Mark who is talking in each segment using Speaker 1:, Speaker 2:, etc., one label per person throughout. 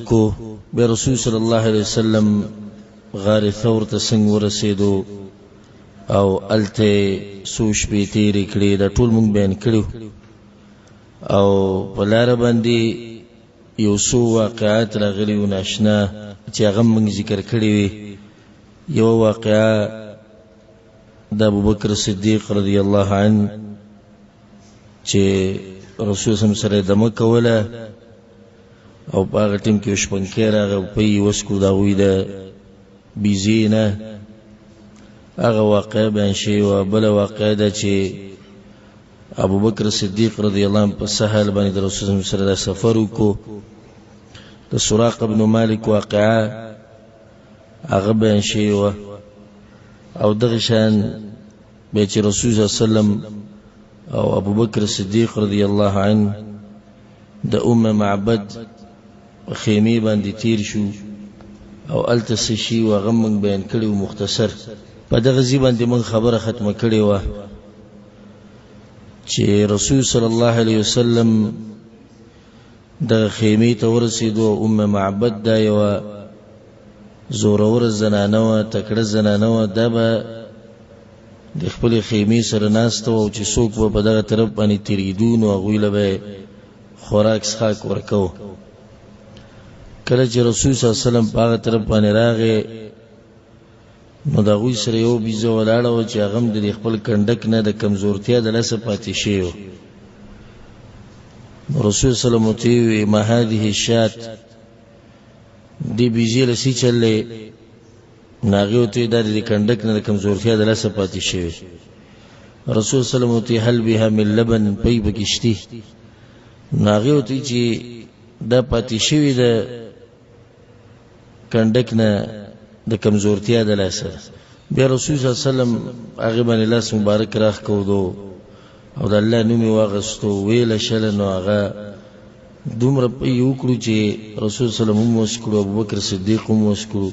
Speaker 1: کو بیا رسول صلی الله علیه وسلم غار ثور ته څنګه ورسېدو او الته سوش به تیرې کړې دا ټول مونږ بیان کړو او په لار باندې یو څو واقعات راغلي و ناشنا چې هغه مونږ ذکر کړی وي یو واقعه د ابوبکر صدیق رضی الله عنه چې رسول صلی الله علیه وسلم دمه کوله او په هغه ټیم کې شپنکې راغی په وسکو دا وی د بیزینه هغه واقع بیان شوی او بل واقع ده چې ابوبکر صدیق رضی الله عنه په سهل باندې د رسول الله سره سفر وکړو د سراق ابن مالک واقعه هغه بیان شوی او دغه شان به چې رسول الله صلی الله علیه وسلم او ابوبکر صدیق رضی الله عنه د معبد خیمه باندې تیر شو او التسشی و غم بیان کړي او مختصر په دغه ځی باندې من خبره ختمه کړي و چې رسول صلی الله علیه وسلم د خیمه ته ورسېدو معبد دا یو زورور زنانه و تکړه زنانه و دا به د خپل خیمه سره ناست او چې څوک په دغه طرف باندې تیریدون او غویله به خوراک څخه ورکو کله چې رسول صلی الله علیه وسلم په هغه طرف باندې راغی نو دا غوی سره یو بيزه ولاړه و چې هغه د خپل کندک نه د کمزورتیا د لاسه پاتې شي رسول صلی الله علیه وسلم ما هذه الشات دی بيزه لسی چلې ناغیو ته د کندک نه د کمزورتیا د لاسه پاتې شي رسول صلی الله علیه وسلم هل بها من لبن پي بکشتي ناغیو ته چې د پاتې شي د کندک نه د کمزورتیا د لاسه بیا رسول صلی الله علیه وسلم هغه باندې لاس مبارک راخ کوو او د الله نوم واغستو ویل شل نو هغه دومره په یو کړو چې رسول صلی الله علیه وسلم مسکو ابوبکر صدیق مسکو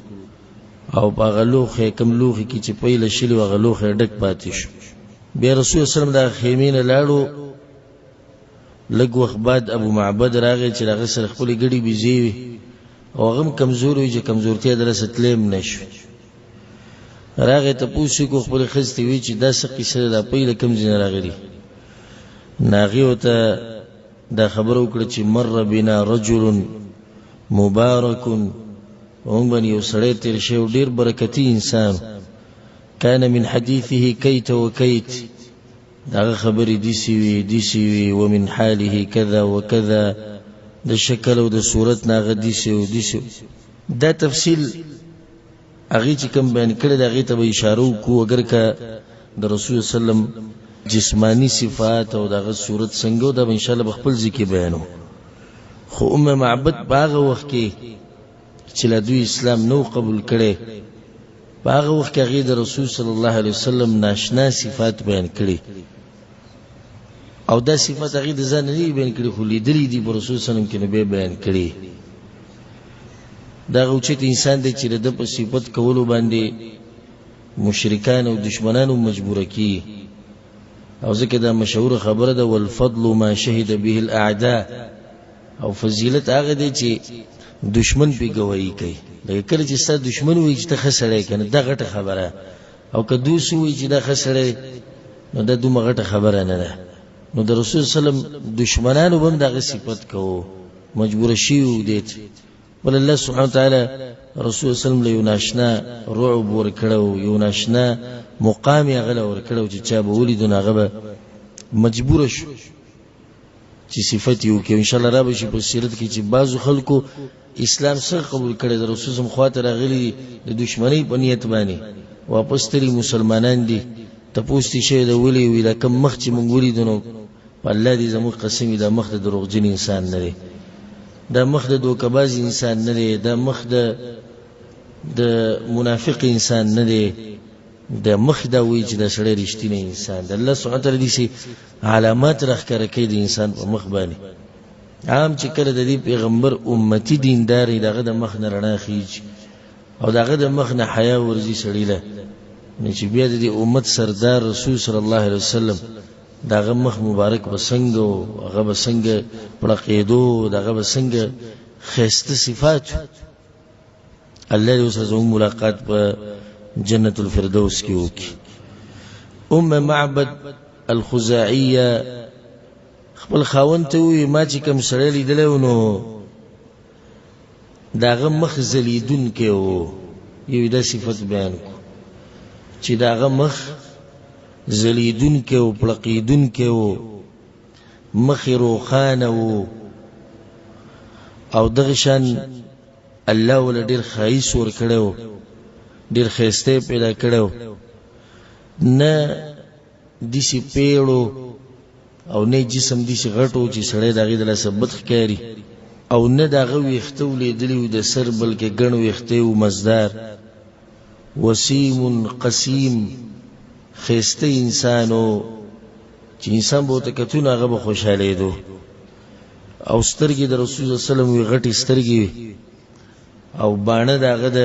Speaker 1: او هغه لوخه کم لوخه کی چې په لشل هغه لوخه ډک پاتې شو بیا رسول صلی الله علیه وسلم د خیمینه لاړو لږ وخت بعد ابو معبد راغی چې هغه سره خپل ګډي بيزي او هغه کمزور وي چې کمزورتیا درسه تلم نشو راغی ته پوښتنه کو خپل خسته وی چې دا څه قصه ده په کم ځای راغلی ناغي وته دا خبرو کړ چې مر بنا رجل مبارک اون باندې یو سړی تیر شو ډیر برکتی انسان کان من حدیثه کیت وکیت دا خبرې دي سی وی ومن حاله كذا وكذا د شکل او د صورت ناغه دي سی دا تفصیل هغه چې کوم بیان کړی دا غي ته اشاره کو اگر کا د رسول سلام جسمانی صفات او دغه صورت څنګه دا ان شاء الله خپل ذکر بیانو خو معبد باغه وخت کې چې له دوی اسلام نو قبول کړي باغه وخت کې غي د رسول صلی الله علیه وسلم ناشنا صفات بیان کړي او دا صفات هغه د ځان نه بیان کړي خو لیدلې دي رسول صلی الله علیه وسلم کې نه بیان کړي دا اوچت انسان دی چې د په صفات کولو باندې مشرکان او دشمنانو مجبور کی او ځکه دا مشهور خبره ده والفضل ما شهد به الاعداء او فضیلت هغه دی چې دشمن به گواہی کوي لکه کله چې ستاسو دشمن وي چې ته خسړې کنه دا غټه خبره او که دوی وي چې دا خسړې نو دا دومره غټه خبره نه ده نو د رسول سلام دشمنانو هم دغه صفت کوو مجبور شيو دي بل الله سبحانه وتعالى رسول سلام له ناشنا رعب ورکړو یو ناشنا مقام یې غل ورکړو چې چا به ولیدونه غبه مجبور شو چې صفت یو کې ان شاء الله را به شي په سیرت کې چې بعضو خلکو اسلام سره قبول کړي د رسول سم خاطر غلي د دشمنی په نیت باندې واپس تری مسلمانان دي تپوستي شه د ولي ویل کم مخ چې مونږ ولیدونو الله دې زموږ قسم د مخ د دروغجن انسان نه دی دا مخ د دوکباز انسان نه دی دا مخ د منافق انسان نه دی د مخ دا وی چې د سړی رښتینی انسان د الله سبحانه تعالی دي علامات راخره کوي د انسان په مخ باندې عام چې کله د دې پیغمبر امتی دیندار دغه د مخ نه رڼا خيج او دغه د مخ نه حیا ورزي سړی له چې بیا د امت سردار رسول صلی الله علیه وسلم دغه مخ مبارک بسنګ او هغه بسنګ پړقېدو دغه بسنګ خیسته صفات الله دې اوس زموږ ملاقات په جنت الفردوس کې وکړي. معبد الخزاعیه خپل خاوند ته وی ما چې کوم سره لیدل نو داغه مخ زلیدون کې وو، یو د صفت بیان کو چې داغه مخ زلیدون کې او پلقیدون کې وو، مخ روخانه وو، او دغه شان الله ول ډیر خایس ور کړو، ډیر خیسته پیدا کړو، نه دیسی پیړو او نه جسم دیسی غټو چې سړی دغه د لسبت ښکاری، او نه دغه ویختو لیدلی د سر بلکې ګڼ ویخته او مزدار، وسیم قسیم خیسته انسانو چې انسان به ته کتون هغه به خوشاله دو، او سترګې د رسول الله صلی الله علیه وسلم وی غټي سترګې او باڼه دغه د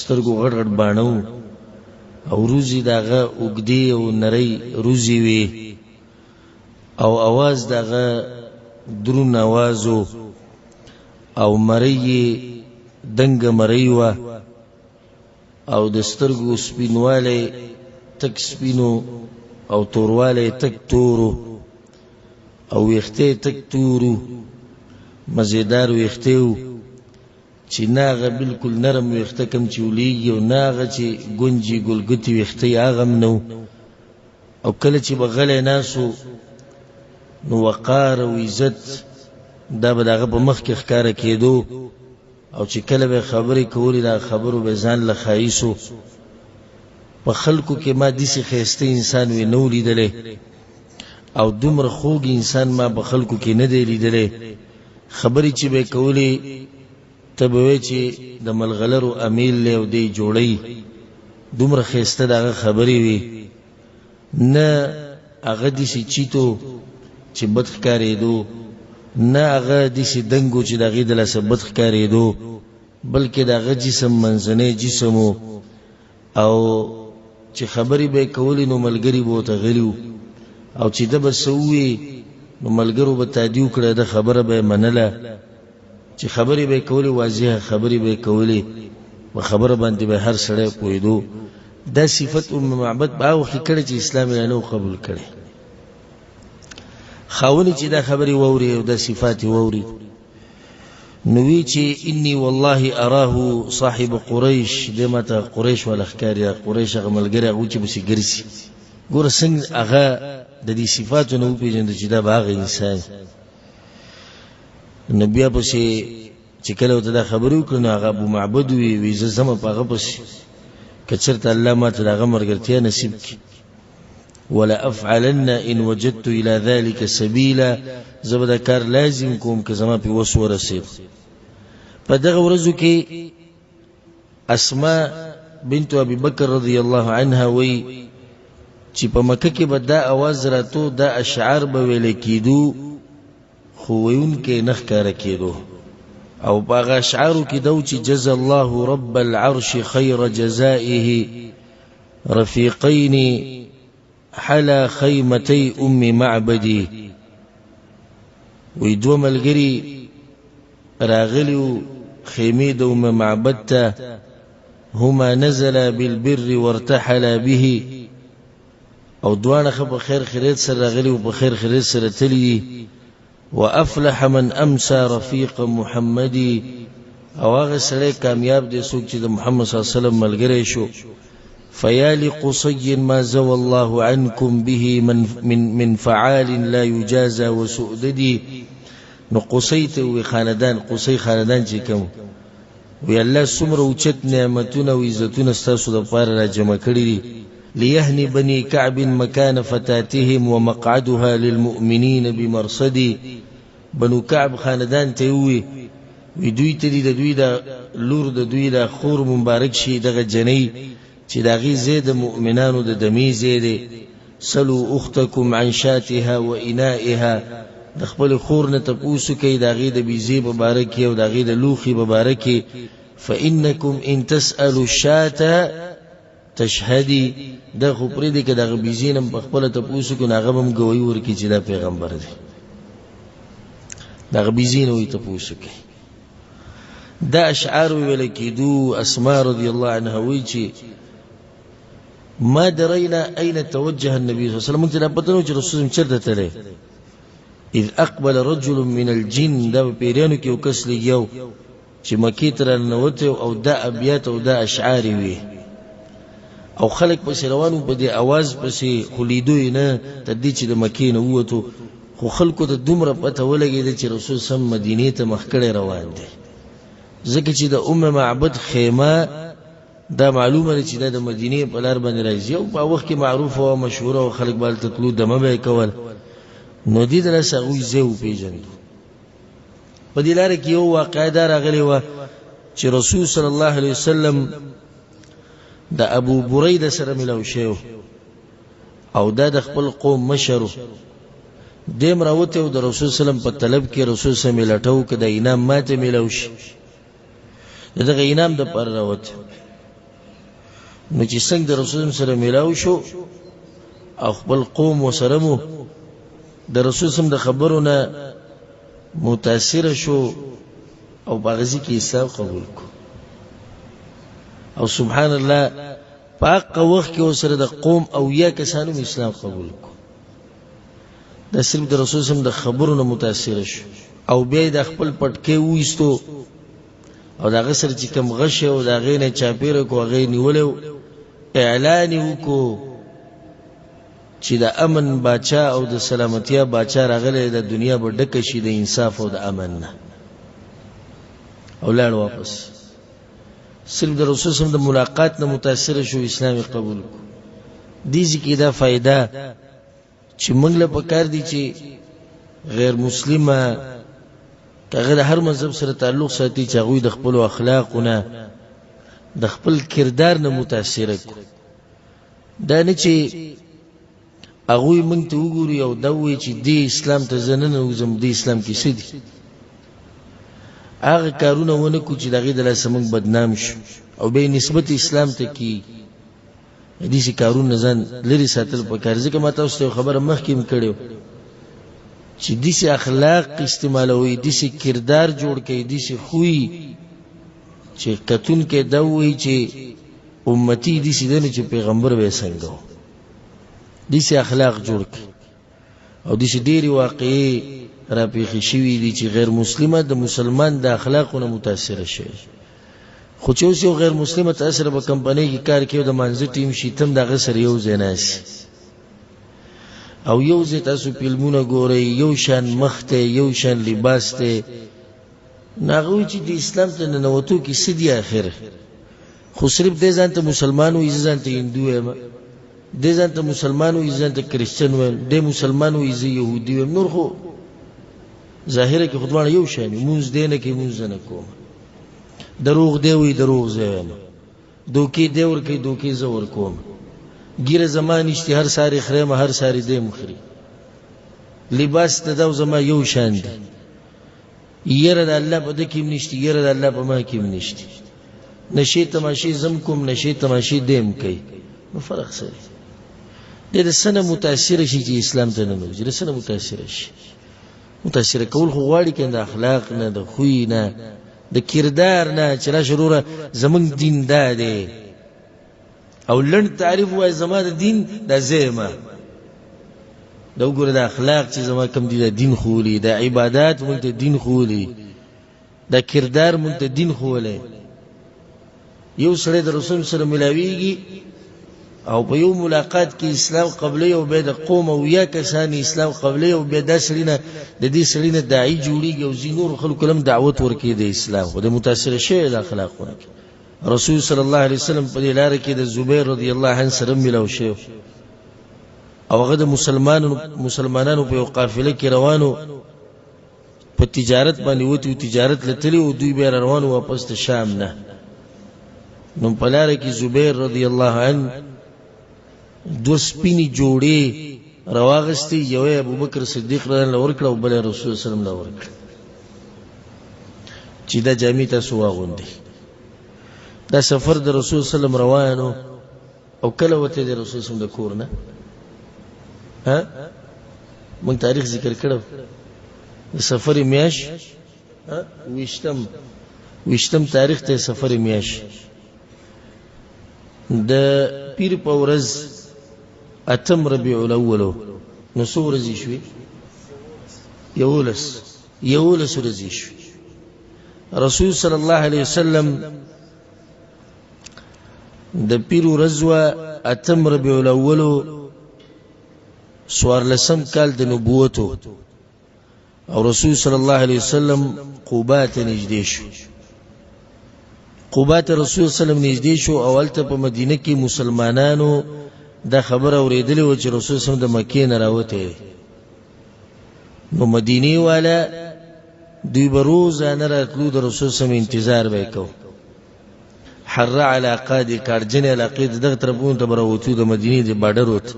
Speaker 1: سترګو غټ غټ باڼه او روزي دغه وګدي او نری روزي وی، او आवाज دغه درون आवाजو، او مری دنګ مری وا، او د سترګو سپینواله تک سپینو او تورواله تک تورو، او ویخته تک تورو، مزیدار ویختهو چې ناغه بالکل نرم ویخته کم چولیږي، او ناغه چې گونجي ګلګتی ویخته اغم نو، او کله چې بغله ناسو نو وقار او عزت دا به دغه په مخ کې ښکارا کېدو، او چې کله به خبرې کولې دا خبرو به ځان له خایسو په خلکو کې ما دیسی خیسته انسان وی نو لیدلې، او دومره خوږ انسان ما په خلکو کې نه دی لیدلې. خبرې چې به کولې تبوي چې د ملغلرو امیل له او دی جوړی، دومره خیسته دغه خبرې وی، نه هغه دیسی چیتو چې بد ښکارېدو، نه هغه دیسی دنګو چې دغه د لاسه بد ښکارېدو، بلکې دغه جسم منځنی جسمو، او چې خبرې به کولې نو ملګری به ته غلیو، او چې د بسوي نو ملګرو به تادیو کړه د خبره به منله، چې خبرې به کولې واضحه خبرې به کولې، په خبره باندې به هر سړی پوهېدو. دا صفت معبد په هغه وخت کړي چې اسلام یې نه قبول کړي. خاوني چې دا خبرې ووري او دا صفات ووري نو وی چې انی والله اراه صاحب قریش، دمته قریش ولا خکاری قریش غملګری او چې بسی ګرځي ګور څنګه هغه د دې صفاتو نو پیژند چې دا باغ انسان نبی ابو سي چې کله ته دا خبرو کړنو هغه ابو معبد وی زما په هغه پس کچرته الله ما ته هغه مرګرتیا نصیب کی، ولا افعلن ان وجدت الى ذلك سبيلا، زبده کار لازم کوم که زما په وسو رسید. په دغه ورځو کې اسماء بنت ابي بکر رضی الله عنها وی چې په مکه کې به دا आवाज راتو دا اشعار به ویل کېدو، خو ویون کې نخ کار کېدو، او باغ اشعارو کې دو چې جزا الله رب العرش خير جزائه رفيقين حلا خيمتي معبدي، وی دو ملګری راغلیو خیمه د معبد ته، هما نزل بالبر وارتحل به، او دوانه خو په خیر خیرت سره راغلیو په خیر خیرت سره تلی، وافلح من امسى رفيق محمدي، او هغه سره کامیاب دي څوک چې د محمد صلی الله علیه وسلم ملګری شو. فيا لقصي ما زوى الله عنكم به من فعال لا يجازى وسؤددي، نو قصيت و خاندان قصي خاندان چې کوم وی الله سمره اوچت نعمتونه و عزتونه ستاسو د پاره را جمع کړی دي. ليهني بني كعب مكان فتاتهم ومقعدها للمؤمنين بمرصدي، بنو كعب خاندان ته وی دوی ته دي د دوی د لور د دوی د خور مبارک شي دغه جنې چې داغي زید مؤمنانو د دمی زید. سلو اختكم عن شاتها وانائها، د خپل خور نه تاسو کې داغي د بيزي مبارک او داغي د لوخي مبارک. فانكم ان تسالوا الشاة تشهدي، د خو پرې دي کې دغه بيزینم په خپل تاسو کې ناغه هم گوي ورکی چې دا پیغمبر دی، دغه بيزین وي تاسو کې دا اشعار ویل کېدو. اسماء رضی الله عنها وی چې ما درينا اين توجه النبي صلى الله عليه وسلم، موږ ته پته نه چې رسول الله چیرته تللی. اذ اقبل رجل من الجن، دا پیرانو کې یو کس لګیو چې مکې ته راننوتی او دا ابیات او دا اشعار وي او خلک پسې روانو په دې اواز پسې خو لیدو یې نه تر دې چې د مکې نه ووتو. خو خلکو ته دومره پته ولګېده چې رسول سم مدینې ته مخکړی روان دی، ځکه چې د معبد خیمه دا معلومه ده چې دا د مدینې په لار باندې راځي او په وخت کې معروفه او مشهوره او خلک به هلته تلو دمه به یې کول. نو دې دلاسه هغوی ځای وپېژندو. په دې لاره کې یو واقعه دا راغلې وه چې رسول صلی الله علیه وسلم د ابو بریده سره ملاو شوی او دا د خپل قوم مشر و. دیم راوتی او د رسول صلی الله علیه وسلم په طلب کې رسول صلی الله علیه وسلم لټو که د انعام ماته ملاو شي، د دغه انعام دپاره راوتی. نو چې څنګه د رسول الله سره ملاو شو او خپل قوم ورسره مو د رسول صلی الله علیه وسلم د خبرو نه متاثره شو او په هغه ځای کې اسلام قبول کو. او سبحان الله په هغه وخت کې ورسره د قوم او یا کسانو اسلام قبول کو. دا صرف د رسول صلی الله علیه وسلم د خبرو نه متاثره شو او بیا د خپل پټکې وایستو او د هغه سره چې کوم غش او د هغې نه چاپېره کو هغه یې نیولی اعلان وکړو چې د امن باچا او د سلامتیا باچا راغلی، د دنیا به ډکه شي د انصاف او د امن نه. او لاړ واپس. صرف د رسول صلی الله علیه وسلم د ملاقات نه متاثره شو، اسلام قبول کو. دې ځکه دا فائدہ چې موږ له پکار دي چې غیر مسلمه هغه د هر مذهب سره تعلق ساتي چې هغوی د خپلو اخلاقونه د خپل کردار نه متاثره کو. دا نه چې هغوی موږ ته وګوري او دا ووایي چې دې اسلام ته زه نه ننوځم، دې اسلام کې څه دي. هغه کارونه ونه کړو چې د هغې د لاسه موږ بدنام شو او بیا نسبت اسلام ته کېږي. داسې کارونه ځان لرې ساتل پکار. ځکه ما تاسو ته یو خبره مخکې م کړې چې داسې اخلاق استعمالوي، داسې کردار جوړ کوي، داسې خوی چې کتونکی دا ووایي چې امتي داسې دی نه چې پیغمبر به یې څنګه و. داسې اخلاق جوړ کړي او داسې ډېرې واقعې راپېښې شوي دي چې غیر مسلمه د مسلمان د اخلاقو نه متاثره شوي. خو چې اوس یو غیر مسلمه ته سره به کمپنۍ کې کار کوي او د مانځه ټیم شي، ته هم د هغه سره یو ځای ناستې او یو ځای تاسو فلمونه ګورئ، یو شان مخ ته یو شان لباس ته. نو هغه وایي چې د اسلام ته ننوتو کې څه دي آخر؟ خو صرف دی ځان ته مسلمان وایي، زه ځان ته هندو یم، دی ځان ته مسلمان وایي، زه ځان ته کرسچن وایم، دی مسلمان وایي، زه یهودي وایم. نور خو ظاهره کې خو دواړه یو شان دي. مونځ دی نه کوي، مونځ زه نه کوم. دروغ دی وایي، دروغ زه وایم. دوکې دی ورکوي، دوکې زه ورکوم. ګیره زما نشته، هر ساری خریم، هر ساری دی مخري. لباس د دا زما یو شان دی. یره د الله په ده کې هم نشته، یره د الله په ما کې هم نشته. نشې تماشې زم کوم، نشې تماشې دیم کوي. نو فرق څه دی؟ د څه نه متاثره شي چې اسلام ته ننوځي؟ د څه نه متاثره شي؟ متاثره کول خو غواړي که د اخلاق نه، د خوی نه، د کردار نه، چې راشه وروره زمونږ دین دا دی او لنډ تعریف وایي زما د دین دا زه یم. دا وګوره د اخلاق چې زما کوم دي، د دین ښولي، د عبادات مونږ ته دین ښولي، د کردار مونږ ته دین ښولی. یو سړی د رسول سره ملاویږي او په یو ملاقات کې اسلام قبلی او بیا د قوم او یا کسان اسلام قبلی او بیا دا سړي نه د دې سړي نه داعي جوړېږي او ځینې نورو خلکو له هم دعوت ورکوي د اسلام. خو د متاثره شوی د اخلاقونه کې رسول صلی الله علیه وسلم په دې لاره کې د زبیر رضی الله عنه سره ملاو شوی او هغه د مسلمانانو په یو قافله کې روانو، په تجارت باندې وتی، تجارت لتلی او دوی بیا روانو واپس ته شام نه. نو په لاره کې زبیر رضی الله عنه دو سپینې جوړې راواغستې، یو یې ابوبکر صدیق رضی الله عنه ورکړه او بل یې رسول صلی الله علیه وسلم له ورکړه چې دا جامې تاسو واغوندئ. دا سفر د رسول صلی الله علیه وسلم روانو او کله وته د رسول صلی الله علیه وسلم د کور نه موږ تاریخ ذکر کړو. د سفر میاش 20 وشتم تاریخ ته سفر میاش د پیر په ورځ اتم ربیع الاول نو څو ورځې شوې؟ یولس ورځې شوې. رسول صلی الله علیه وسلم د پیر ورځ اتم ربیع الاول 14 کال د نبوت او رسول صلی الله علیه وسلم قباء ته نږدې شو. قباء ته رسول صلی الله علیه وسلم نږدې شو او هلته په مدینه کې مسلمانانو دا خبر اوریدلې و چې رسول صلی الله علیه وسلم د مکې نه راوته. نو مدینه والا دوی بروزانه راتلو د رسول صلی الله علیه وسلم انتظار وکاو. حر علی قاد کارجن علاقه دغه طرفونو ته براوتو د مدینه د بارډر وت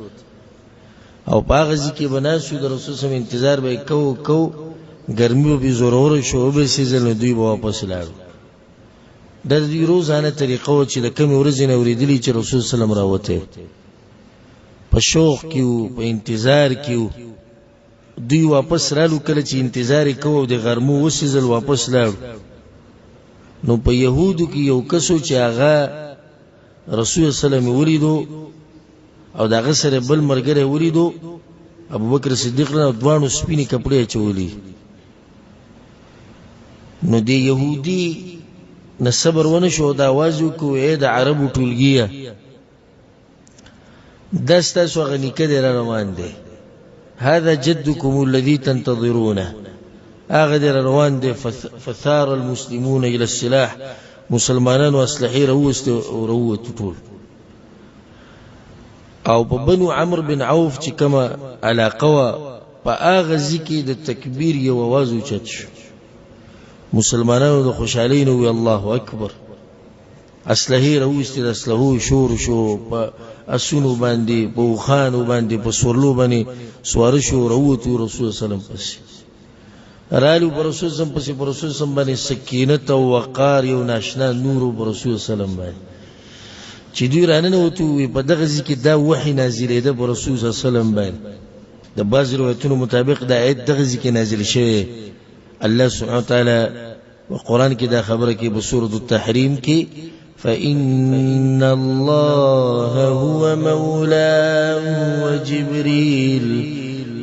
Speaker 1: او پاغزی کې بناسو د رسول صلی الله علیه وسلم انتظار وکاو. ګرمي به زورور شو به سیزل دوی به واپس لاړو. د دې روزانه طریقو چې د کم ورځې نه اوریدلی چې رسول صلی الله علیه وسلم راوته په شوق کې په انتظار کې دوی واپس رالو. کله چې انتظار کوو د غرمو وسیزل واپس لاړو. نو په يهودو کې یو کسو چې هغه رسول صلی الله علیه وسلم ولیدو او دغه سره بل مرګره ولیدو ابوبکر صدیق نه دوانو سپینې کپڑے چولي. نو دی يهودي نه صبر ونه شو دا आवाज وکړو اے د عربو ټولګیه دستا سو غنی کده را روان دي. هذا جدكم الذي تنتظرونه. هغه در روان دي. فثار المسلمون الى السلاح. مسلمانان اسلحه روت ټول او په بنو عمرو بن عوف چې کما علاقه په هغه ځکه د تکبیر یو आवाज اوچت شو. مسلمانانو د خوشالۍ نو الله اکبر اسلحه روست د اسلحو شور شو په اسونو باندې په خانو باندې په سورلو باندې سوار شو روت رسول صلی الله علیه وسلم پس رالو پر رسول صلی الله علیه وسلم باندې سکینت او وقار یو ناشنا نور پر رسول صلی الله علیه وسلم باندې چې دوی رانه وته په دغه ځکه دا وحی نازلې ده پر رسول صلی الله علیه وسلم باندې. د بعض روایتونو مطابق دا آیت دغه ځکه نازل شوی. الله سبحانه وتعالى وقرآن کې دا خبره کې په سورۃ التحریم کې فإن الله هو مولاه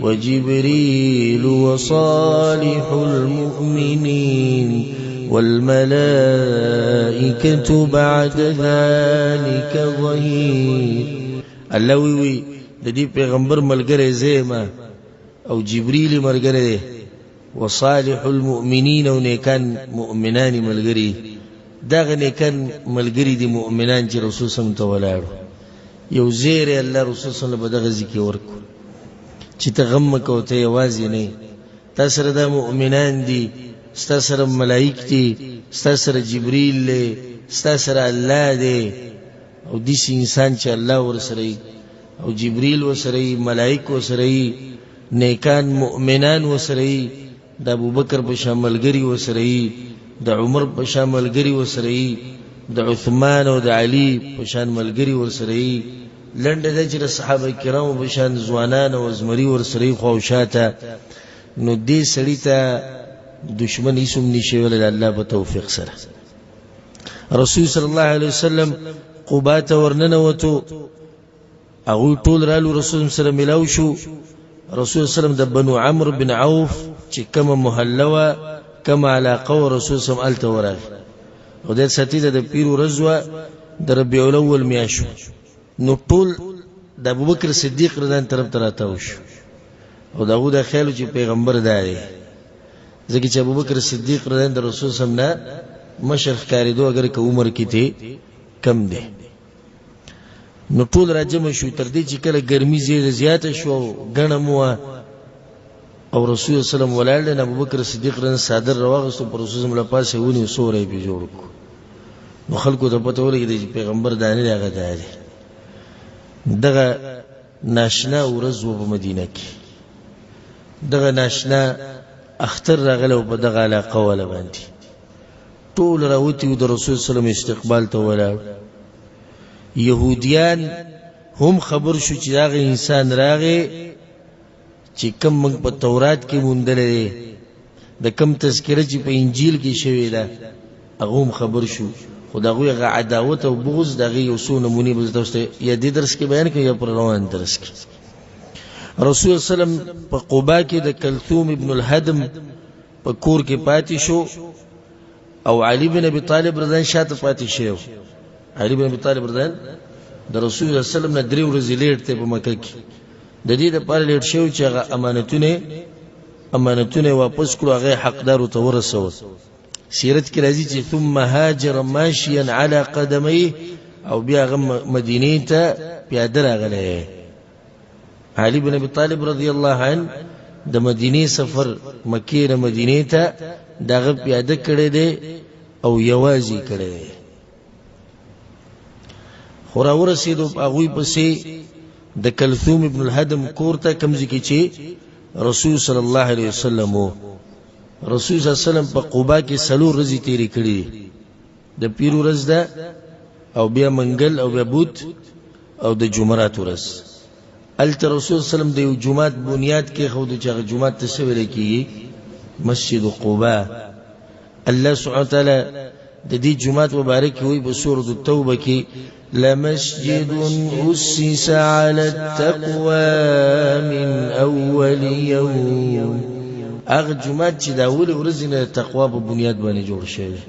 Speaker 1: وجبريل وصالح المؤمنين والملائكة بعد ذلك ظهير. الله وی د دې پیغمبر ملګری زما او جبريل ملګری وصالح المؤمنين او نیکان مؤمنان ملګری. دغه نیکان ملګری دي مؤمنان چې رسول صلی الله علیه وسلم ته ولاړو. یو زیر الله رسول صلی الله علیه وسلم دغه ذکر ورکو چې ته غم کوته یوازې نه تاسو سره د مؤمنان دي ستاسو سره ملائک دي ستاسو سره جبريل دی ستاسو سره الله دی او دې انسان چې الله ورسره او جبريل ورسره ملائک ورسره نیکان مؤمنان ورسره د ابوبکر په شاملګری وسره د عمر په شاملګری وسره د عثمان او د علي په شاملګری وسره لنډه د چې صحابه کرامو په شان ځوانان او زمري ورسره خوشاته. نو دې سړی ته دشمن هیڅ نشي ولې الله په توفیق سره. رسول صلی الله علیه وسلم قباء ته ورننوتو او ټول رالو رسول سره ملاو شو. رسول صلی الله علیه وسلم د بنو عمرو بن عوف چې کومه محله وا کومه علاقه رسول صلی الله علیه وسلم ورغ او د ساتي د پیر ورځ د ربيع الاول میاشو. نو ټول د ابوبکر صدیق رضی الله عنه طرف ته راتاو شو او داوود خیالو چې پیغمبر دی ځکه چې ابوبکر صدیق رضی الله عنه رسول صلی الله علیه وسلم مشرف کاریدو اگر که عمر کې ته کم دی. نو ټول راجم شو تر دې چې کله ګرمي زیاته شو غنمو او رسول صلی الله علیه وسلم ولړل ابوبکر صدیق رضی الله عنه صادر راوغستو پر رسول الله پاسه ونی سورې به جوړ کو. نو خلکو ته پته ولګی چې پیغمبر دانه هغه دی. دغه ناشنا ورځ په مدینه کې دغه ناشنا اختر راغله په دغه علاقه ولا باندې ټول راوتی د رسول صلی الله علیه وسلم استقبال ته ولاړ. يهوديان هم خبر شو چې هغه انسان راغی چې کوم موږ په تورات کې مونږ د کم تذکره چې په انجیل کې شوی ده هغه خبر شو خو دغه هغه عداوت او بغض دغه یو څو نمونې به تاسو یا دې درس کې بیان کړم یا پر روان درس کې. رسول سلام په قباء کې د کلثوم ابن الهدم په کور کې پاتې شو او علي بن ابي طالب رضی الله شاته پاتې شو. علي بن ابي طالب رضی الله د رسول الله سلام نه 3 ورځې لیټ ته په مکه کې د دې لپاره لیټ شو چې هغه امانتونه واپس کړو، هغه حقدار ته ورسول. سیرت کې راځي چې ثم هاجر ماشيا على قدميه او بیا هغه مدینې ته پیاده راغلی. علي بن ابي طالب رضی الله عنه د مدینې سفر مکې نه مدینې ته دغه پیاده کړی دی او یوازې کړی دی. خو راورسېدو هغوی پسې د کلثوم ابن الهدم کور ته کوم ځای کې چې رسول صلی الله علیه وسلم و. رسول صلی الله علیه وسلم په قباء کې 4 ورځې تیرې کړې، د پیر ورځ ده او بیا منګل او بیا بوت او د جمعرات ورځ. هلته رسول صلی الله علیه وسلم د یو جومات بنیاد کېښود چې هغه جومات ته څه ویل کېږي؟ مسجد قباء. الله سبحانه وتعالی د دې جومات مبارک وایي په سورة التوبه کې لمسجد أسس على التقوى من أول يوم. هغه جومات چې د اول ورځې نه تقوا په بنیاد باندې جوړ شوی،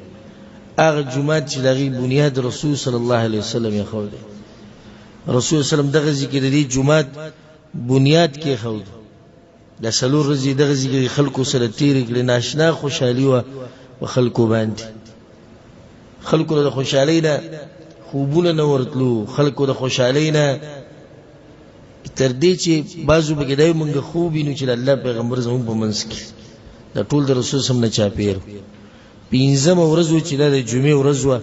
Speaker 1: هغه جومات چې دغه بنیاد رسول صلی الله علیه وسلم یې خو دی. رسول سلام دغه ځکه د دې جومات بنیاد کې خو د 4 ورځې دغه ځکه خلکو سره تیرې کړې، ناشنا خوشحالي و په خلکو باندې. خلکو له خوشحالۍ نه خوبونه نه ورتلو، خلکو د خوشحالۍ نه تر دې چې بعضو به کېدای مونږ خوب وینو چې الله پیغمبر زموږ په منځ کې د ټول د رسول سم نه چاپېر. 15مه ورځ و چې دا د جمعې ورځ وه.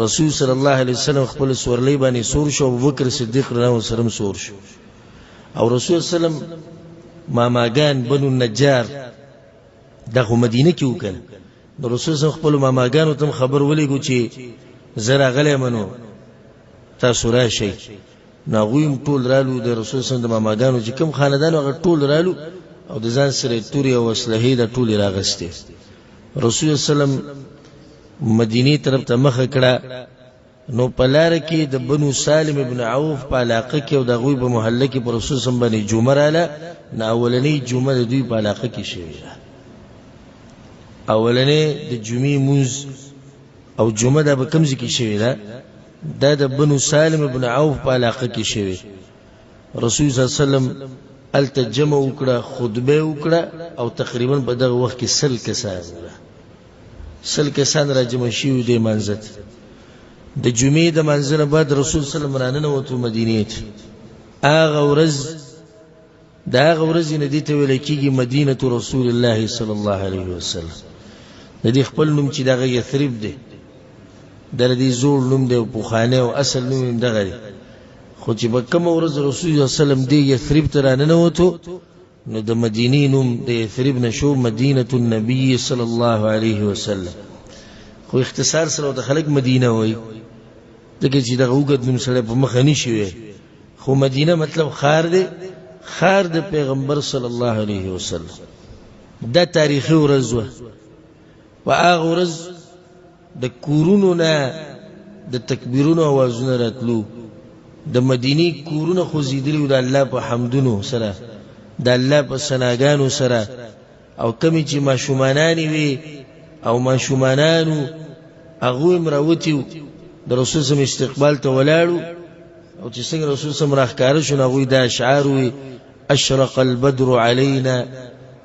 Speaker 1: رسول صلی الله علیه وسلم خپل سورلۍ باندې سور شو، ابوبکر صدیق رضی الله عنه سور شو. او رسول سلام ماماګان بنو النجار دغه مدینه کې وکړ. نو رسول سلام خپل ماماګانو ته خبر ولېږو چې زه راغلی منو تاسو راشئ. نو هغوی هم ټول رالو، د رسول سلام د ماماګانو چې کوم خاندان هغه ټول رالو او د ځان سره تورې او اسلحې د ټولې راغستې. رسول سلام مدینې طرف ته مخه کړه. نو په لاره کې د بنو سالم ابن عوف په علاقه کې او د هغوی په محله کې په رسول سلام باندې جمعه راله. نو اولنۍ جمعه د دوی په علاقه کې شوې ده. اولنۍ د جمعې مونځ او جمعه دا به کوم ځای کې شوې ده؟ دا د بنو سالم ابن عوف په علاقه کې شوې. رسول صلی الله علیه وسلم هلته جمع وکړه، خطبه وکړه او تقریبا په دغه وخت کې 100 کسان را جمع شوي دي منځ ته. د جمعې د منځ نه بعد رسول صلی الله علیه وسلم راننوتو مدینې ته. هغه ورځ نه دې ته ویل کېږي مدینه رسول الله صلی الله علیه وسلم. د دې خپل نوم چې دغه یثرب دی، د دې زوړ نوم دی او پخوانی او اصل نوم یې دغه دی. خو چې په کومه ورځ رسول صلی الله علیه وسلم دې یثرب ته راننوتو نو د مدینې نوم د یثرب نه شو مدینه النبی صلی الله علیه وسلم. خو اختصار سره د خلک مدینه وایي ځکه چې دغه اوږد نوم سړی په مخه نشي وی. خو مدینه مطلب خار دی، خار د پیغمبر صلی الله علیه وسلم. دا تاریخي ورځ وه. په هغه ورځ د کورونو نه د تکبیرونو اوازونه راتلو. د مدینې کورونه خوځېدلي وو د الله په حمدونو سره، د الله په ثناګانو سره. او کمی چې ماشومانانې وي او ماشومانانو هغوی هم راوتي وو د رسول سم استقبال ته ولاړو. او چې څنګه رسول سم راښکاره شو نو هغوی دا اشعار وي: اشرق البدر علينا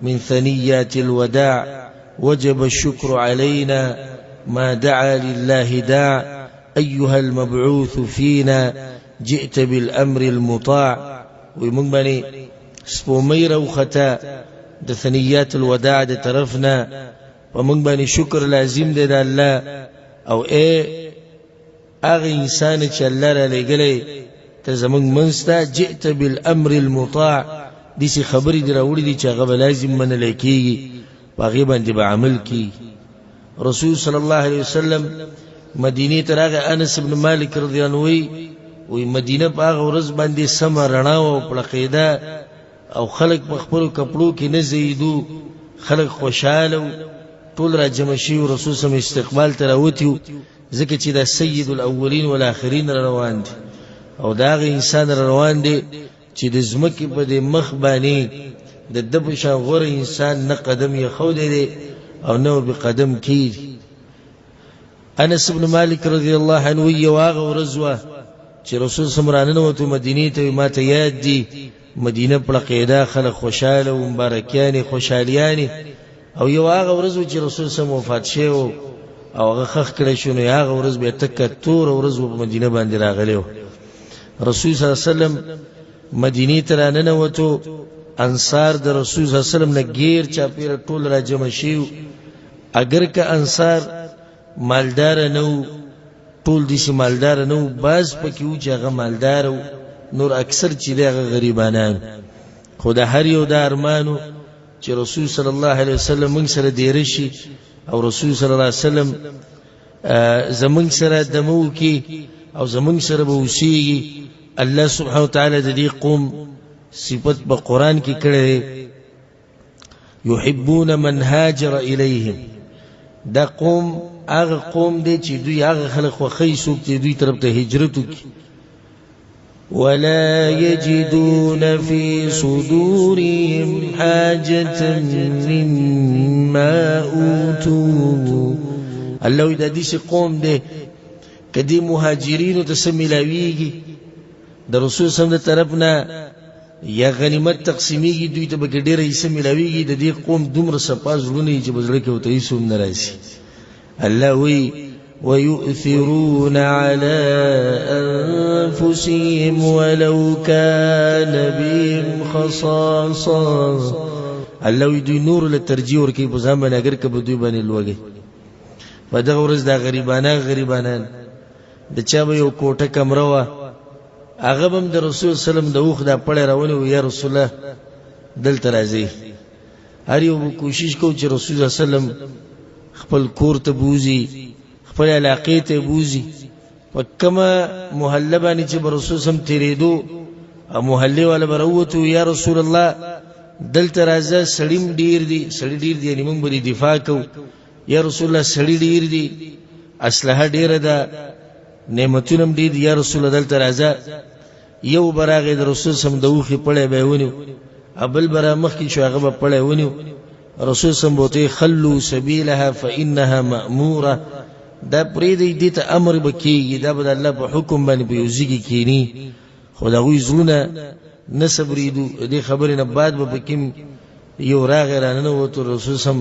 Speaker 1: من ثنيات الوداع وجب الشكر علينا ما دعا لله داع أيها المبعوث فينا جئت بالأمر المطاع. ومن بني سپومۍ روخته د ثنیات الوداع د طرفنا، ومن بني شکر لازم دی د الله. او هغه انسان چې الله را لېږلی ته زموږ منځ ته جئت بالامر المطاع، داسې خبرې دې راوړي دي چې هغه به لازم منلی کېږي، په هغې باندې به عمل کېږي. رسول صلی الله علیه وسلم مدینې ته راغی. انس بن مالک رضی الله عنه وی مدینه په هغه ورځ باندې سمه رڼا او پړقېده او خلک په خپلو کپړو کې نه ځایېدو، خلک خوشحاله ټول را جمع شي رسول سم استقبال ته راوتیو ځکه چې دا سید الاولین والآخرین روان دي او دا هغه انسان روان دی چې د ځمکې په دې مخ باندې د ده په شان غوره انسان نه قدم یې ښودی دی او نه به قدم کېږي. انس بن مالک رضی الله عنه یو هغه ورځ وه چې رسول سم راننوتو مدینې ته ما ته یاد دي مدینه پړقېده خلک خوشحاله و مبارکیانې خوشحالیانې او یو هغه ورځ و چې رسول سم وفات شوی او هغه خښ کړی شو نو هغه ورځ بیا تکه توره ورځ په مدینه باندې راغلی و. رسول صلی الله علیه وسلم مدینې ته راننوتو انصار د رسول صلی الله علیه وسلم نه غیر چاپیره ټول را جمع شوي اگر که انصار مالدار نه و ټول داسې مالدار نه و بعض پکې و چې هغه مالدار و نور اکثر چې دی هغه غریبانان خو د هر یو دا ارمانو چې رسول صلی الله علیه وسلم موږ سره دیره شي او رسول صلی الله علیه وسلم زموږ سره دمه وکړي او زموږ سره به اوسېږي. الله سبحانه وتعالی د دې قوم صفت په قرآن کې کړی یحبون من هاجر الیهم دا قوم هغه قوم دی چې دوی هغه خلک خوښوي څوک چې دوی طرف ته هجرت وکړي ولا يجدون في صدورهم حاجة مما أوتوا الله دا دې قوم دی کدی مهاجرینو ته څه ملاویږي د رسول صلی الله علیه وسلم د طرف نه یا غنیمت تقسیمیږي دوی ته به ډېره حصه ملاویږي د دې قوم دومره صفا زړونه چې په زړه کې ورته هېڅ هم نه راشي. الله وایي ويؤثرون على أنفسهم ولو كان بهم خصاصة الله وایي دوی نور له ترجیح ورکوي په ځان باندې اگر که به دوی باندې لوږی په دغه ورځ دا غریبانان د چا به یو کوټه کمره وه هغه به هم د رسول سلم د اوښ دا پړی راونی و یا رسول الله دلته راځئ هر یو به کوشش کوو چې رسول الله سلم خپل کور ته بوځي خپل علاقې ته بوځي په کومه محله باندې چې به رسول سلم تېرېدو او محلې والا به راووتو یا رسول الله دلته راځه سړي ډېر دي یعنې موږ به دفاع کوو یا رسول الله سړي ډېر دي اسلحه ډېره ده نعمتونه هم ډېر دي یا رسول الله دلته راځه یو به راغی د رسول سم د اوښې پړی به یې ونیو بل به را مخکې شو هغه به پړی ونیو رسول سم به ورته خلو سبیلها فانها مأموره دا پرېږدئ دې ته امر به کېږي دا به د الله په حکم باندې په یو ځای کې کښېني خو د هغوی زړونه نه صبرېدو دې خبرې نه بعد به پکې یو راغی راننوتو رسول سم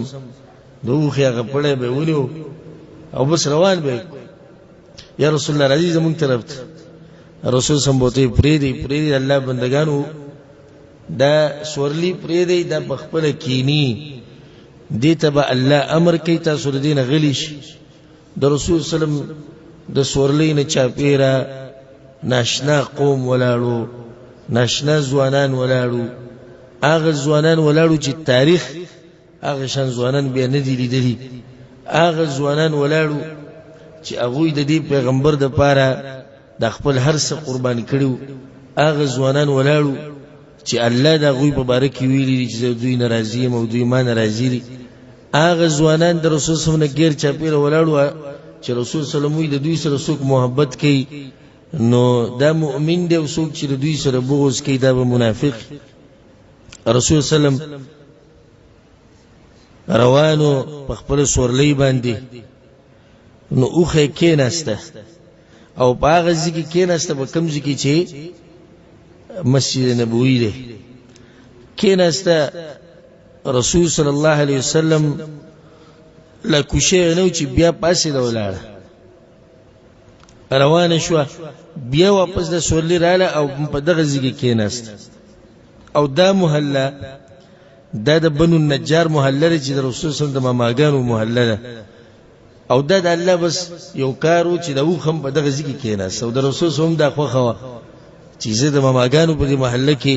Speaker 1: د اوښې هغه پړی به یې ونیو او بس روان به یا رسول الله راځي زموږ طرف ته رسول سم به ورته پرېږدئ الله بندګانو دا سورلی پرېږدئ دا په خپله کښېني دې ته به الله امر کوي تاسو د دې نه غلي شي د رسول سلم د سورلۍ نه چاپېره ناشنا قوم ولاړو ناشنا ځوانان ولاړو هغه ځوانان ولاړو چې تاریخ هغه شان ځوانان بیا نه دي لیدلي هغه ځوانان ولاړو چې هغوی د دې پیغمبر دپاره د خپل هر څه قرباني کړي هغه ځوانان ولاړو چې الله د هغوی په باره کې ویلي دي چې دوی نه راضي یم او دوی ما نه راضي دي هغه ځوانان د رسول صلی الله علیه وسلم نه غیر چاپېره ولاړو چې رسول صلی الله علیه وسلم د دوی سره څوک محبت کوي نو دا مؤمن دی او څوک چې د دوی سره بغض کوي دا به منافق. رسول صلی الله علیه وسلم روانو په خپل سورلۍ باندې نو اوښه کېناسته او په هغه ځای کې کېناسته په کوم ځای کې چې مسجد نبوي دی کېناسته رسول صلی الله علیه وسلم لا کوشش نه چې بیا پاسې دا ولاړه روانه شوه بیا واپس د سورلۍ رااله او په دغه ځای کې کېناسته او دا محله دا د بنو النجار محله ده چې د رسول صلی الله علیه وسلم د ماماګانو محله ده او دا د الله بس یو کار و چې د اوښ هم په دغه ځای کې کېناسته او د رسول صلی الله علیه وسلم دا خوښه وه چې زه د ماماګانو په دې محله کې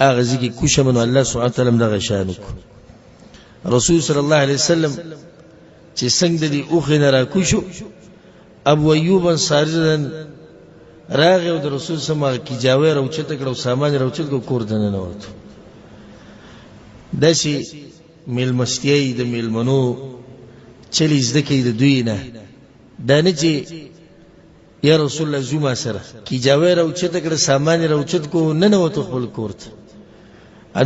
Speaker 1: هغه ځای کې کوشم نو الله سبحانه وتعالی هم دغه شان وکړو. رسول صلی الله علیه وسلم چې څنګه د دې اوښې نه راکوشو ابو ایوب انصاري راغی او د رسول صلی الله علیه وسلم کیجاوی راوچته کړ او سامان یې راوچت کړ کور ته ننوتو. داسې میلمستیایي د میلمنو چلی زده کوي د دوی نه دا نه چې یا رسول الله زما سره کی جاوی راوچته کړه سامان راوچت کو نه نوته خپل کور ته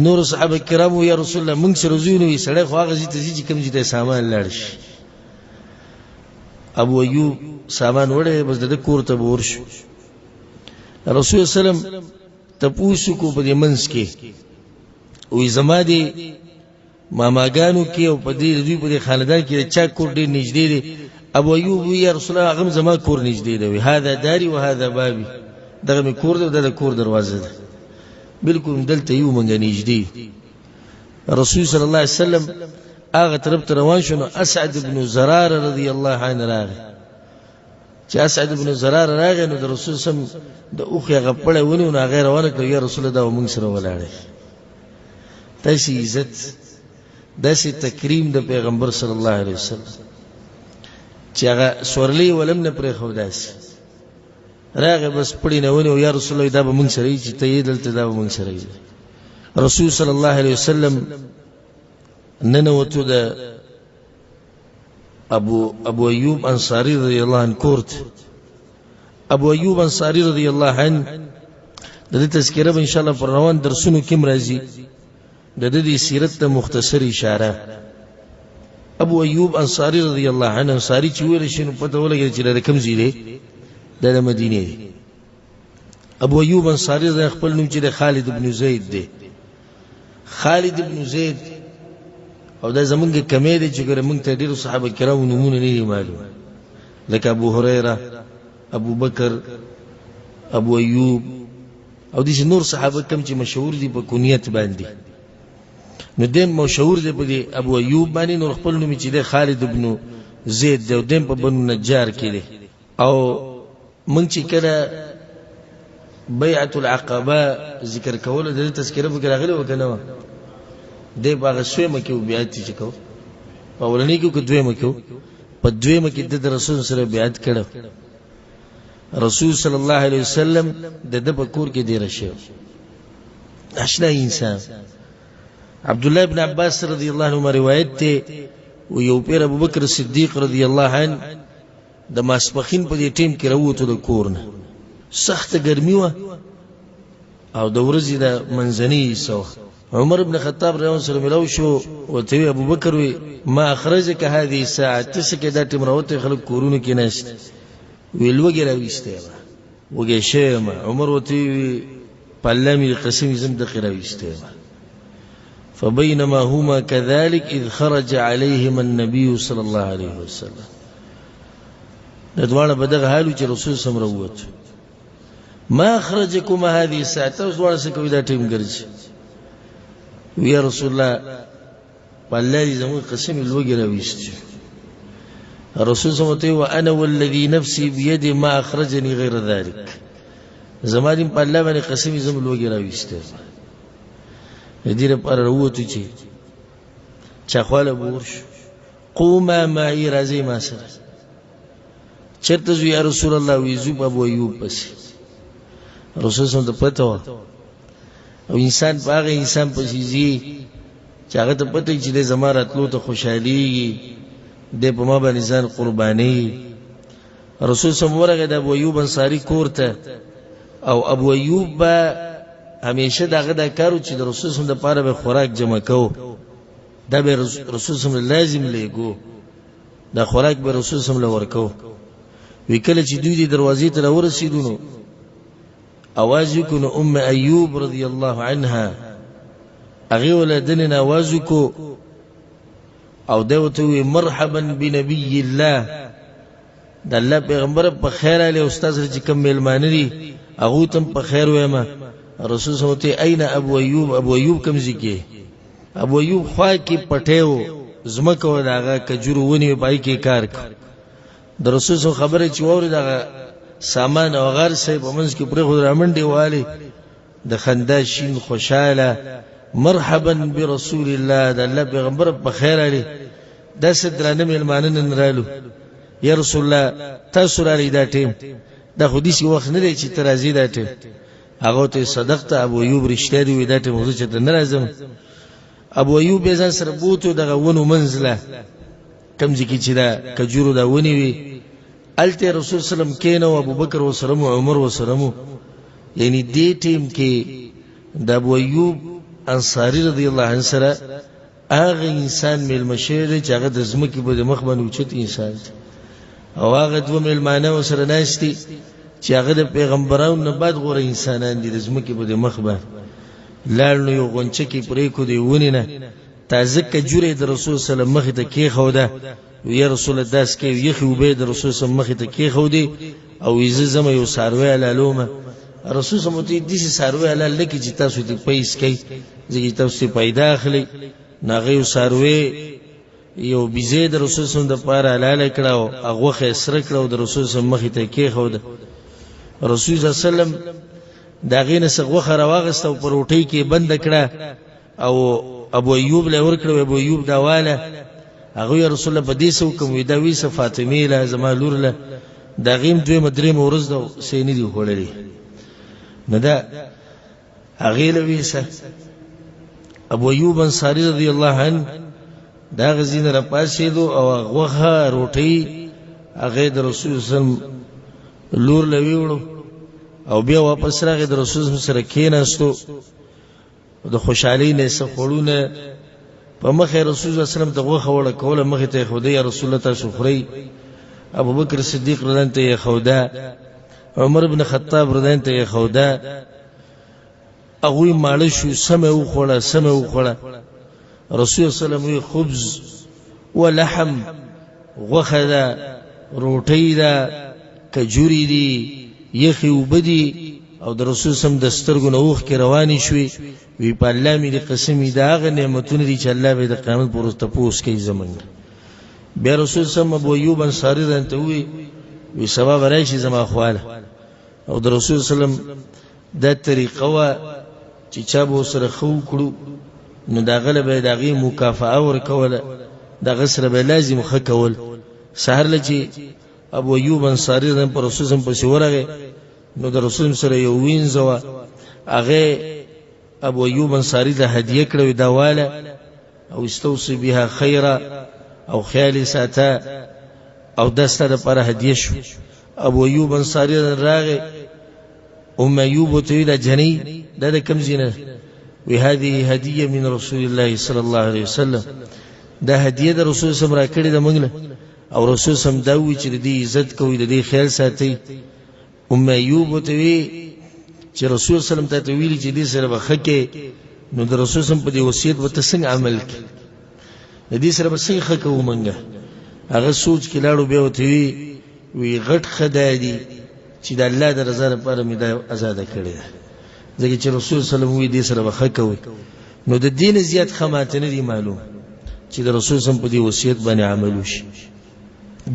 Speaker 1: نور صحابه کرامو یا رسول الله موږ سره زوینه وي سړی خو هغه ځای ته چې کوم ځای ته سامان لاړ شي ابو ایوب سامان وړه بس د کور ته ورشو رسول سلام تپوسو کو په دې منځ کې وې زما دي ماماګانو کې او په دې دوی په خاندان کې چا کور ډېر نږدې دي ابو ایوب یا رسول الله هغه زما کور نږدې دی هاذا داري وهذا بابي دغه می کور دی د کور دروازه ده بالکل دلته یو مونږ نږدې رسول صلی الله علیه وسلم هغه طرف ته روان شو اسعد ابن زرار رضی الله عنه راغی چې اسعد ابن زرار راغی نو د رسول سم د اوخه غپړې ونیو نو غیر روانه کړ یا رسول الله مونږ سره ولاړې تاسو عزت داسې تکریم د پیغمبر صلی الله علیه وسلم چې هغه سورلی ولم نه پرې خو داسې راغه بس پړی نه ونیو یا رسول الله دا به مونږ سره چې ته دلته دا به مونږ سره رسول صلی الله علیه وسلم ننوتو د ابو ایوب انصاری رضی الله عنه کورت ابو ایوب انصاری رضی الله عنه د دې تذکرہ ان شاء الله پر روان درسونو کې مرضی د دې سیرت ته مختصر اشاره ابو ایوب انصاری رضی الله عنه انصاری چې ویل شنو پته ولګی چې د کوم ځای دی د مدینه دی ابو ایوب انصاری د خپل نوم چې خالد ابن زید دی خالد ابن زید او دا زمونږ کمی دی چې ګره مونږ ته ډیرو صحابه کرامو نومونه نه معلوم لکه ابو هريره ابو بکر ابو ایوب او دې نور صحابه کم چې مشهور دي په کنیت باندې نو دیم مشهور دی په ابو ایوب باندې نور خپل نوم چې خالد ابن زید دی او دیم په بنو نجار کې دی او مونږ چې کله بیعت العقبه ذکر کوله د تذکرہ به راغلی وکنه دی باغ سویمه کې بیعت چې کو په ولنی کې دویمه کې په دویمه کې د رسول سره بیعت کړه رسول صلی الله علیه وسلم د په کور کې دی رشه اشنا انسان عبد الله ابن عباس رضی الله عنه روایت ته او یو پیر ابو بکر صدیق رضی الله عنه د ماسپخین په دې ټیم کې راوته د کورنه سخت ګرمي و او د ورځې د منځنۍ سو عمر ابن خطاب رضی الله عنه ملو شو او ته ابو بکر وی ما اخرجك هذه الساعه تسکه د ټیم راوته خلک کورونه کې نشته ویل وګره وسته وګه شیم عمر وتی پلمی قسم زم د خیره وسته فبينما هما كذلك إذ خرج عليهما النبي صلى الله عليه وسلم ندوانه بدغه حالو چې رسول سم روت ما اخرجكما هذه الساعه وسوانه سکوي دا ټیم ګرځي ويا رسول الله والله زمو قسم الوجه ويست الرسول صلى الله عليه وسلم وانا والذي نفسي بيد ما اخرجني غير ذلك زماني بالله باندې قسم زمو الوجه ويست دې پر وروته چې چخواله ورش قوما معي رازي ما سره چرته زو یا رسول الله ویزو ابو ایوب پس رسول صلی الله علیه وسلم او انسان باغه انسان پسیږي چې هغه ته پته چې د زماراتلو ته خوشحالي د په ما باندې ځان قرباني رسول صلی الله علیه وسلم د ابو ایوب انصاری کوړه او ابو ایوب همیشه دغه د کارو چې د رسول صلی الله علیه وسلم لپاره به خوراک جمع کو دا به رسول صلی الله لازم لګو دا خوراک به رسول صلی الله ورکو وکله چې دوی د دروازې ته ورسېدونو اواز وکړو ام ایوب رضی الله عنها هغه ولدن اواز وکړو او دوته مرحبا بنبي الله د الله پیغمبر په خیر علی استاد چې کوم ملمانه دي هغه تم په خیر وایم رسول صلی الله علیه وسلم اين ابو ایوب کوم ځکه ابو ایوب خوا کې پټیو زمکو داغه کجورو ونی پای کې کار د رسول صلی خبره چې وره دغه سامان او غر سه په منځ کې پرې خو رامنډي والی د خندا شین خوشاله مرحبا برسول الله د الله پیغمبر په خیر علی د صدرانه ملمانن رالو یا رسول الله تاسو را لیدا ټیم د خودي وخت نه دی چې ترازی دا ټیم هغه ته صدقت ابو ایوب رښتیا دی دا ټیم موضوع چې نه راځم ابو ایوب ځان سره بوته دغه ونو منزله کم ځکه چې دا کجورو دا ونی وي الته رسول سلام کینو ابو بکر وسلم عمر وسلم یعنی دې ټیم کې د ابو ایوب انصاری رضی الله عنه سره هغه انسان ملمشه چې هغه د زمکه په مخ باندې اوچت انسان او هغه دوه ملمانه سره ناشتي چې هغه د پیغمبرانو نه بعد غوره انسانان دي د زمکه په مخ باندې لاړ نو یو غونچه کې پرې کو دی ونی نه تازه کجوره د رسول سلام مخ ته کې خو ده یا رسول الله داس کې یخي وبې د رسول سلام مخ ته کې خو دی او یزه زما یو ساروي علالومه رسول سم ته دې ساروي علال لکه چې تاسو دې پیس کوي چې تاسو پیدا اخلي ناغه یو ساروي یو بيزه د رسول سم د پاره علال کړهو هغه خې سره کړهو د رسول سم مخ ته کې خو ده رسول الله سلام دا غینه سغه خره واغسته پر روټي کې بند کړه او ابو ایوب له ور کړو ابو ایوب دا واله هغه رسول الله په دې سو کوم وی دا وی فاطمه له زما لور له دا غیم دوی مدرې مورز دا سینې دی خړلې نه دا هغه له ویسه ابو ایوب انصاری رضی الله عنه دا غزین را پاسېدو او هغه روټي هغه د رسول الله لور له ویوړو او بیا واپس راغی د رسول سره کېناستو د خوشحالۍ نه سخړونه په مخه رسول الله سلام ته غوخه وړه کوله مخه ته خدای یا رسول الله تاسو خوري ابو بکر صدیق رضی الله عنه خودا عمر ابن خطاب رضی الله عنه خودا هغه مال شو سمه وخوړه رسول الله سلام وی خبز ولحم غوخه دا روټي دا کجوري دي یخي وبدي او د رسول سم د سترګو نوخ کې رواني شوي وی په الله مې د قسمی دا غ نعمتونه دي چې الله به د قیامت پر ورځ تپوس کوي زمونږ بیا رسول سم ابو ایوب انصاری ته وی سبب راشي زما خواله او د رسول سلام دا طریقه وا چې چا به سره خو کړو نو دا غلبه دغه مکافاه ورکوله دا غسر به لازم خکول سحر لچی ابو ایوب انصاری د رسول سم په شورغه نو د رسول سره یو وینځوا هغه ابو ایوب انصاری له هدیه کړو دا واله او استوصي بها خیره او خیال ساته او دسته د پر هدیه شو ابو ایوب انصاری راغه ایوب ته د جنې د کوم زینه وی هذه هدیه من رسول الله صلی الله علیه وسلم دا هدیه د رسول سم را کړی د منګله او رسول سم دا وی چې د عزت کوي د خیال ساتي ایوب ته وی چې رسول سلام ته ویلي چې دې سره بخکه نو د رسول سم په دې وصیت وته څنګه عمل کړي د دې سره به څنګه خکه ومنګه هغه سوچ کې لاړو به وته وی غټ خدای چې د الله د رضا لپاره مې دا آزاد کړی ځکه چې رسول سلام وی دې سره بخکه وي نو د دین زیات خماته نه دی معلوم چې د رسول سم په دې وصیت باندې عمل وشي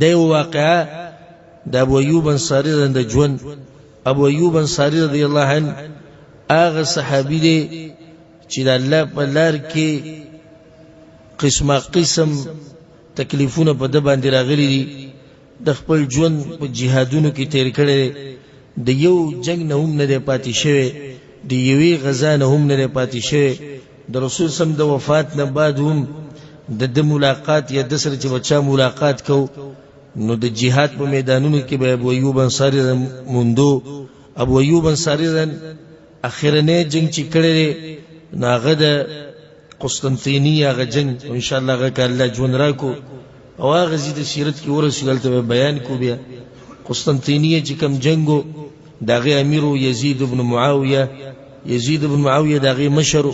Speaker 1: دا واقعا د ابو ایوب انصاری د ژوند ابو ایوب انصاری رضی الله عنه هغه صحابي دی چې د الله په لار کې قسمه قسم تکلیفونه په د باندې راغلي دي د خپل ژوند په جهادونو کې تیر کړي د یو جنگ نه هم نه پاتې شوی د یوې غزا نه هم نه پاتې شوی د رسول سم د وفات نه بعد هم د ملاقات یا د سره چې بچا ملاقات کو نو د جهاد په میدانونو کې به ابو ایوب انصاری موندو ابو ایوب انصاری اخرنه جنگ چې کړی ناغه د قسطنطینیه غ جنگ ان شاء الله غ الله جون راکو او هغه زید سیرت کې ورسول ته بیان کو بیا قسطنطینیه چې کوم جنگو دغه امیر یزید ابن معاویه دغه مشر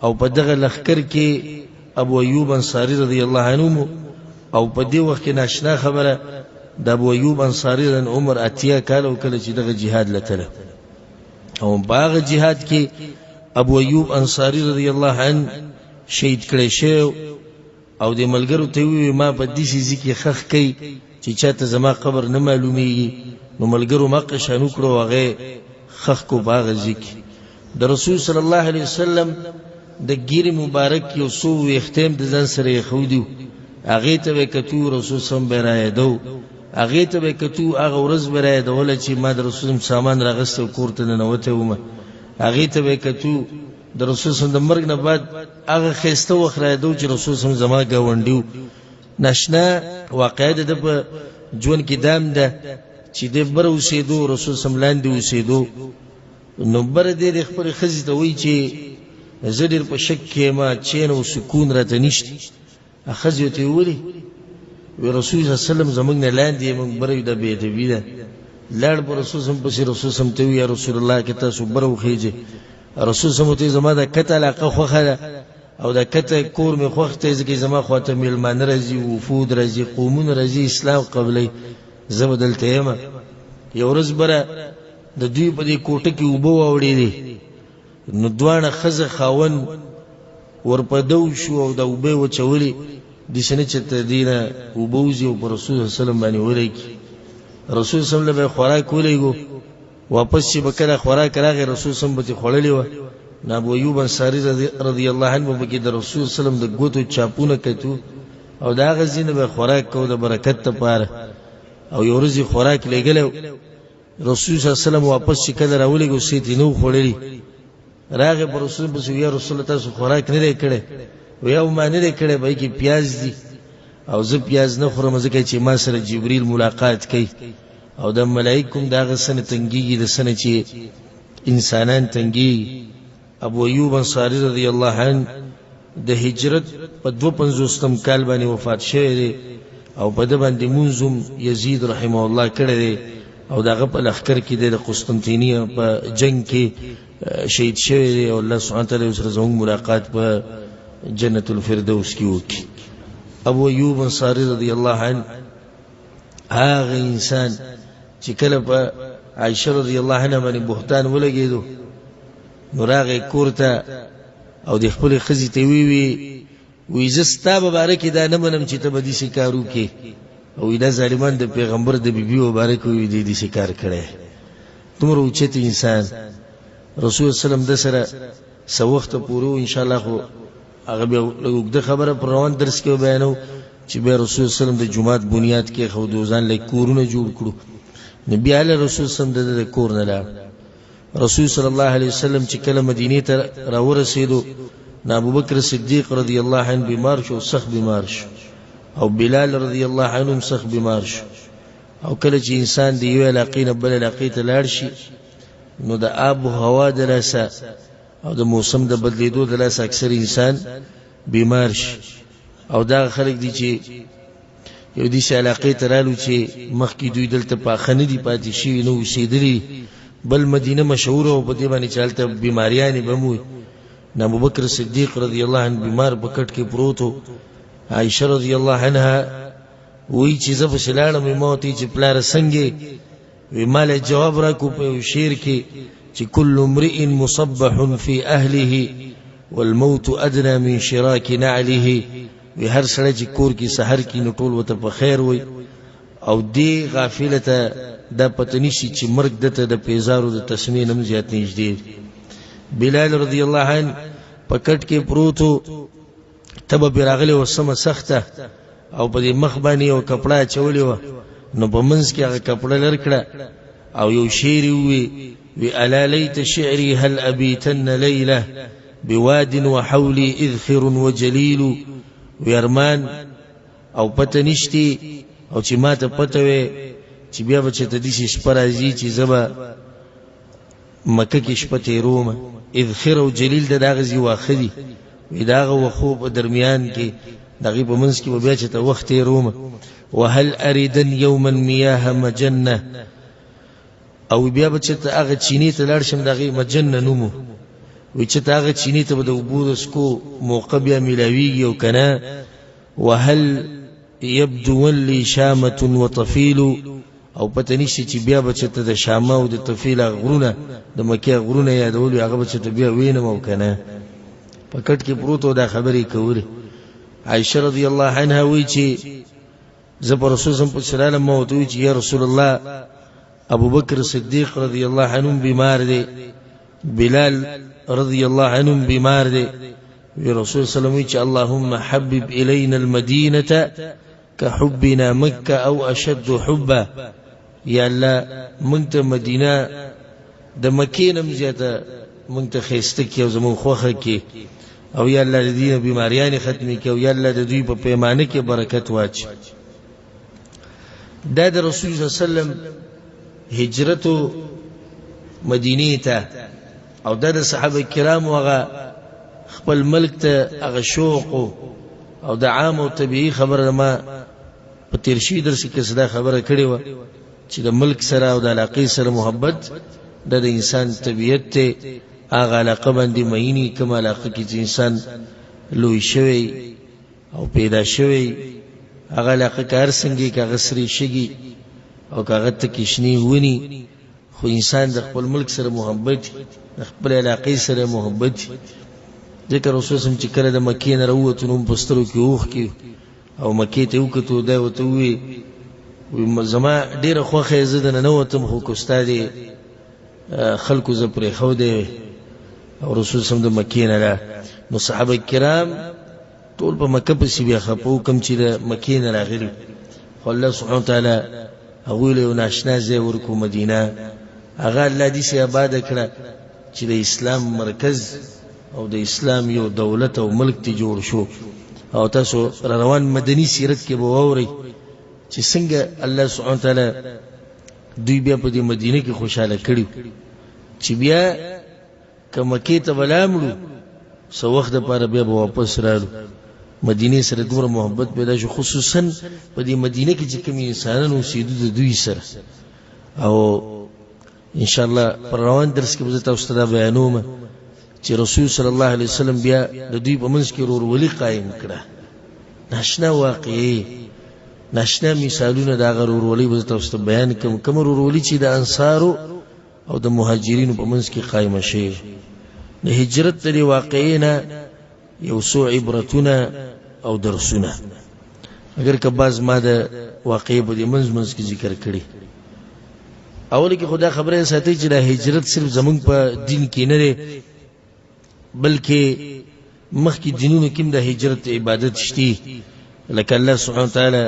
Speaker 1: او په دغه لخر کې ابو ایوب انصاری رضی الله عنه او په دې وخت کې ناشنا خبره د ابو ایوب انصاری د عمر اتیا کال او کله چې دغه jihad لته او باغ jihad کې ابو ایوب انصاری رضی الله عنه شهید کړي شو او د ملګرو ته وی ما په دې شي کې خخ کوي چې چاته زما قبر نه معلومیږي نو ملګرو مکه شانو کړو هغه خخ کو باغ ذکر د رسول صلی الله علیه وسلم د ګیری مبارک یو سو اختام د ځان سره خودیو هغه ته وکتو رسول سم برای دو هغه ته وکتو هغه ورځ برای دول چې ما د رسول سامان راغسته کوړته نه وته ومه هغه ته وکتو د رسول سم د مرګ نه بعد هغه خسته وخره دو چې رسول سم زما گاونډیو ناشنا واقع ده په ژوند کې دام ده چې د بر اوسېدو رسول صلی الله علیه وسلم لاندې اوسېدو نو بر دې خپل ښځې ته وایي چې زه ډېر په شک کې ما چین او سکون راته نشته ښځې ورته وویلې وی رسول صلی الله علیه وسلم زموږ نه لاندې موږ بر یو د بې ادبي ده لاړ په رسول صلی الله علیه وسلم پسې رسول صلی الله علیه وسلم ته وویل یا رسول الله که تاسو بر وخیږئ رسول صلی الله علیه وسلم زما د کته علاقه خوښه ده او د کته کور مې خوښ دی ځکه زما خواته میلمانه راځي وفود راځي قومونه راځي اسلام قبلوي زه به دلته یم یو ورځ بره د دوی په دې کوټه کې اوبه واوړېدې نو دواړه ښځه خاوند ورپدو شو او د اوبه وچولې داسې نه چې دې نه اوبه وځي او په رسول صلی الله علیه وسلم باندې ولګي رسول صلی الله علیه وسلم خوراک ولېږو واپس چې به کله خوراک راغی رسول صلی الله علیه وسلم خوړلې وه نو ابو ایوب انصاري رضی الله عنه به کې د رسول صلی الله علیه وسلم د ګوتو چاپونه کتو او د هغه ځای نه به خوراک کو د برکت لپاره او یو ورځ خوراک لېږلی رسول صلی الله علیه وسلم واپس چې کله راولېږو سیت یې نه و خوړلي راغی په رسول پسې یا رسول الله تاسو خوراک نه دی کړی ویا ما نه دی کړی به کې پیاز دي او زه پیاز نه خورم ځکه چې ما سره جبریل ملاقات کوي او د ملائکو د هغه سنه تنګیږي د سنه چې انسانان تنګیږي ابو ایوب انصاری رضی الله عنه د هجرت په 52م کال باندې وفات شوی دی او په د باندې منظم یزید رحمه الله کړی دی او دغه په لښکر کې د قسطنطینیه په جنگ کې شهید شوی دی او الله سبحانه وتعالی سره زموږ ملاقات په جنت الفردوس کې وکړي ابو ایوب انصاری رضی الله عنه هغه انسان چې کله په عائشه رضی الله عنها باندې بهتان ولګېدو نو راغی کور ته او د خپل ښځې ته وی زه ستا په باره کې دا نه منم چې ته به داسې کار وکړې او دا ظالمان د پیغمبر د بیبي مبارک وي دی داسې کار کړی دومره اوچت انسان رسول صلی الله علیه وسلم د سره څه وخته پورې انشاءالله خو هغه بیا اوږده خبره پر روان درس کې بیانو چې بیا رسول صلی الله علیه وسلم د جومات بنیاد کې ښودو ځان له کورونه جوړ کړو نو بیا له رسول صلی الله علیه وسلم د کور نه لاړ رسول صلی الله علیه وسلم چې کله مدینې ته راورسېدو نو ابوبکر صدیق رضی الله عنه بیمار شو سخت بیمار شو او بلال رضی الله عنه سخت بیمار شو او کله چې انسان د یو علاقې نه بل علاقې ته لاړ شي نو د آب و هوا د لاسه او د موسم د بدلیدو د لاسه اکثر انسان بیمار شي او دا خلک دي چې یو داسې علاقې ته رالو چې مخکې دوی دلته پاخه نه دي پاتې شوي نه اوسېدلي بل مدینه مشهوره او په دې باندې چې هلته بیماریانې به مو نو ابوبکر صدیق رضی الله عنه بیمار په کټ کې پروت و عائشه رضی الله عنها وی چې زه پسې لاړم ما ورته چې پلاره څنګه وی ما له جواب راکړو په یو شعر کې چې کل امرئ مصبح فی اهله والموت ادنى من شراک نعله وی هر سړی چې کور کې سحر کې نو ټول ورته په خیر وي او دې غافله ته دا پته نشي چې مرګ دته د پیزارو د تسمې نم زیات نږدې بلال رضی الله عنه په کټ کې پروت و تبه پرې راغلی و سمه سخته او په دې مخ باندې یو کپړه اچولې وه نو په منځ کې هغه کپړه لر کړه او یو شعر یې وی الا لیت شعري هل ابیتن لیله بواد وحولي اذخر وجلیل وی ارمان او پته نشتی او چې ما ته پته وی چې بیا به چې ته داسې شپه راځي چې زه به مکه کې شپه تېرومه اذخر او جلیل د دغه ځای واښه دي وی د هغه وښو په درمیان کې د هغې په منځ کې به بیا چې ته وخت تېرومه وهل اریدن یوما میاه مجنه او بیا به چې ته هغه چینې ته لاړ شم د هغې مجنه نوم وی چې ته هغه چینې ته به د اوبو د څکو موقع بیا میلاویږي او که نه وهل یبدون لی شامة وطفیل او پته نشي چې بیا به چې ته د شامه او د طفیل غرونه د مکې غرونه یادولي هغه به چې ته بیا وینم او که نه په کټ کې پروت و دا خبرې کولې عائشه رضی الله عنها وی چې زه په رسول صلی الله علیه وسلم ما ورته وی چې یا رسول الله ابوبکر صدیق رضی الله عنه بیمار دی بلال رضی الله عنه بیمار دی وی رسول صلی الله علیه وسلم چې اللهم حبب الینا المدینه كحبنا مکه او اشد حبا یا الله مونږ ته مدینه د مکې نم زیاته مونږ ته ښایسته کړي او زمونږ خوښه کړي او یا الله د دې بیماریان ختمي کې او یا الله د دوی په پیمانه کې برکت واچي. دا د رسول صلی الله علیه وسلم هجرت مدینه ته او د صحابه کرام هغه خپل ملک ته هغه شوق او د عام او طبيعي خبره ما په تیر شي درس کې صدا خبره کړې و چې د ملک سره او د علاقې سره محبت د انسان طبيعت ته هغه علاقه باندې مینی کوم علاقه کې چې انسان لوی شوی او پیدا شوی هغه علاقه کار څنګه کې هغه سری شګي او هغه ته کښنی ونی خو انسان د خپل ملک سره محبت د خپل علاقې سره محبت ذکر رسول سم چې کله د مکې نه راووتو نو پسترو کې اوخ کې او مکې ته وکړو دا وته وی زما ډیره خوخه زده نه وتم خو کوستادي خلکو ز پرې خو دی او رسول سم د مکې نه نو صحابه کرام ټول په مکه په بیا خپو کم چې د مکې نه راغلي خو الله سبحانه وتعالى هغه له ناشنا ځای ورکو مدینه هغه الله دې سي آباد کړه چې د اسلام مرکز او د اسلام یو دولت او ملک ته جوړ شو. او تاسو روان مدني سیرت کې به ووري چې څنګه الله سبحانه وتعالى دوی بیا په دې مدینه کې خوشاله کړي چې بیا کله کې ته ولامړو سو وخت لپاره بیا به واپس رالو مدینه سره دومره محبت پیدا شو خصوصا په دې مدینه کې چې کوم انسانانو اوسېدو د دوی سره. او ان شاء الله پر روان درس کې به تاسو ته بیانوم چې رسول صلی الله علیه وسلم بیا د دوی په منځ کې ورورولي قائم کړه. ناشنا واقعي ناشنا مثالونه د ورورولي به تاسو ته بیان کوم ورورولي چې د انصارو او د مهاجرینو په منځ کې قائم شي. د هجرت لري واقعینا یو څو عبرتونه او درسونه اگر که باز ما د واقعي په منځ کې ذکر کړي. اول کې خدا خبره ساتي چې د هجرت صرف زمونږ په دین کې نه دی بلکې مخکې دینونو کې د هجرت عبادت شتي لکه الله سبحانه وتعالى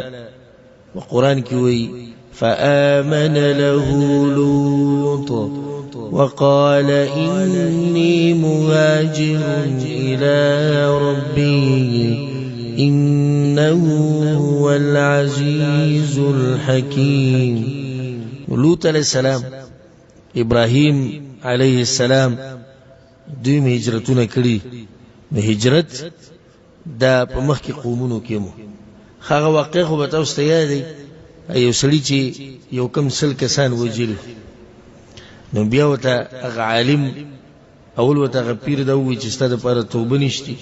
Speaker 1: وقرآن کې وایي فآمن له لوط وقال إني مهاجر إلى ربي إنه هو العزيز الحكيم. لوط عليه السلام إبراهيم عليه السلام دوی هجرتونه کړي. هجرت دا په مخ کې قومونو کې مو هغه واقع خو به تاسو ته یاد دی یو سړي چې یو کم سل کسان وجل نو بیا وته هغه عالم اول وته هغه پیر دا وی چې ستاسو لپاره توبه نشتی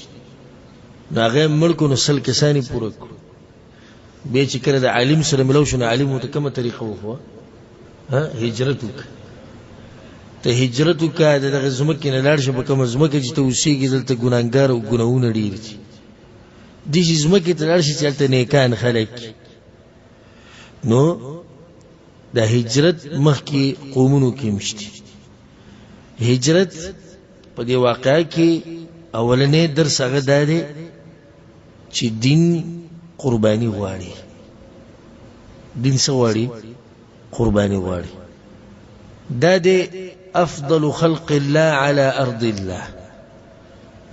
Speaker 1: نو هغه ملک نو سل کسانی پوره به چې کړه د عالم سره ملو شنو عالم وته کومه طریقه وخوا هجرت ته هجرت وکړه دغه زمکه نه لاړ شه په کوم زمکه چې ته اوسېږي دلته ګناګار او ګناونه ډیر دي دې زمکه ته لاړ شي چې دلته نیکان خلک نو د هجرت مخکې قومونو کې مشتي. هجرت په دې واقعه کې اولنې درس هغه دی چې دین قرباني غواړي. دین څه غواړي؟ قرباني غواړي. دا دی افضل خلق الله على ارض الله.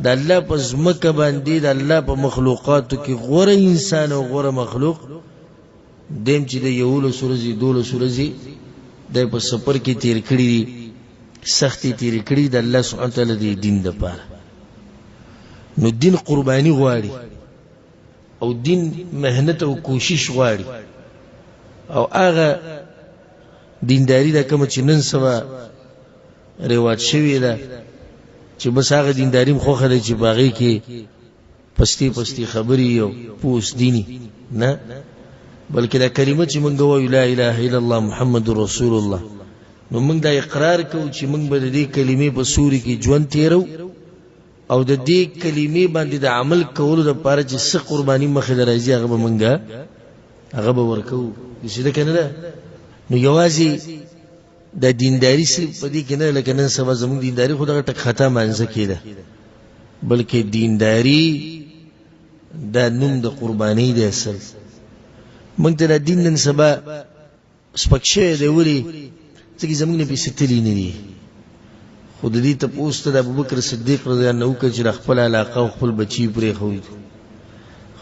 Speaker 1: د الله په زمکه باندې د الله په مخلوقاتو کې غوره انسان او غوره مخلوق دیم چې د یولو سورزي دولو سورزي د په سفر کې تیر کړی دي سختي تیر کړی د الله سبحانه وتعالى د دین لپاره. نو دین قرباني غواړي او دین مهنت او کوشش غواړي او هغه دینداری دا کوم چې نن سبا رواج شوی ده چې بس هغه دینداری مخ خو چې باغی کې پستی خبري او پوس دینی نه بلکې دا کلمه چې مونږ وایو لا اله الا الله محمد رسول الله نو مونږ دا اقرار کوو چې مونږ به دې کلمې په سوري کې ژوند تیرو او د دې کلمې باندې د عمل کولو لپاره چې څه قرباني مخې درځي هغه به مونږه هغه به ورکو چې دا کنه نو یوازې د دینداری صرف په دې کې نه لکه نن سبا زموږ دینداری خو دغه ټک خطا مانځه کېده بلکې دینداری دا نوم د قرباني دی اصل موږ ته د دین نن سبا سپک شوی دی ولې ځکه زموږ نه پیسې تللی نه دي خو د دې تپوس ته د ابوبکر صدیق رضی الله عنه چې خپل علاقه او خپل بچی پرېښود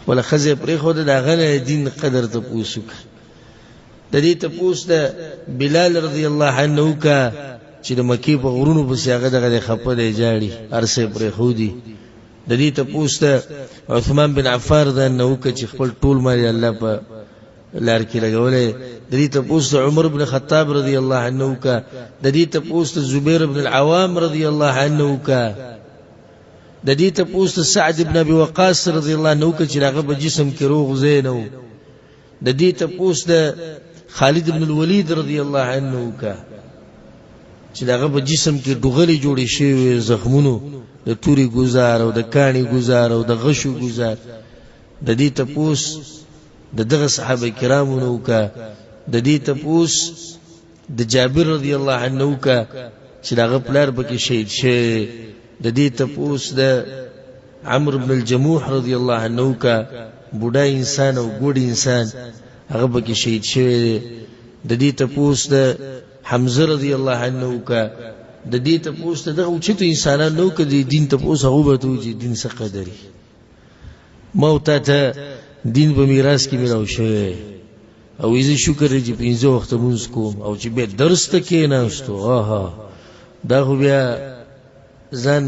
Speaker 1: خپل ښځه پرېښوده د هغه نه دین قدر تپوس وکړه د دې تپوس د بلال رضی الله عنه چې د مکې په غرونو پسې هغه دغه خپه دی جاړي هر څه پرېښودي د دې تپوس د عثمان بن عفان رضی الله عنه چې خپل ټول مال الله په لار کې لګولې د دې تپوس د عمر بن خطاب رضی الله عنه د دې تپوس د زبیر بن العوام رضی الله عنه د دې تپوس د سعد بن ابي وقاص رضی الله عنه چې هغه په جسم کې روغ زینو د دې تپوس د خالد بن الولید رضی الله عنه چې هغه په جسم کې ډوغلي جوړې شوی زخمونو د توري گزار او د کانی گزار او د غشو گزار د دې تپوس د دغه صحابه کرامو نو د دې تپوس د جابر رضی الله عنه چې هغه پلار پکې شهید شوی د دې تپوس د عمرو بن الجموح رضی الله عنه بوډا انسان او ګوډ انسان هغه پکې شهید شوی د دې تپوس د حمزه رضی الله عنه د دې تپوس دغه اوچتو انسانانو کې د دین تپوس هغه به ته چې دین څه قدرې موت ته دین په میراث کې ملاو شوی او یې شکر چې پنځه وخت مونږ کوم او چې به درس ته کې ناستو دا خو بیا ځان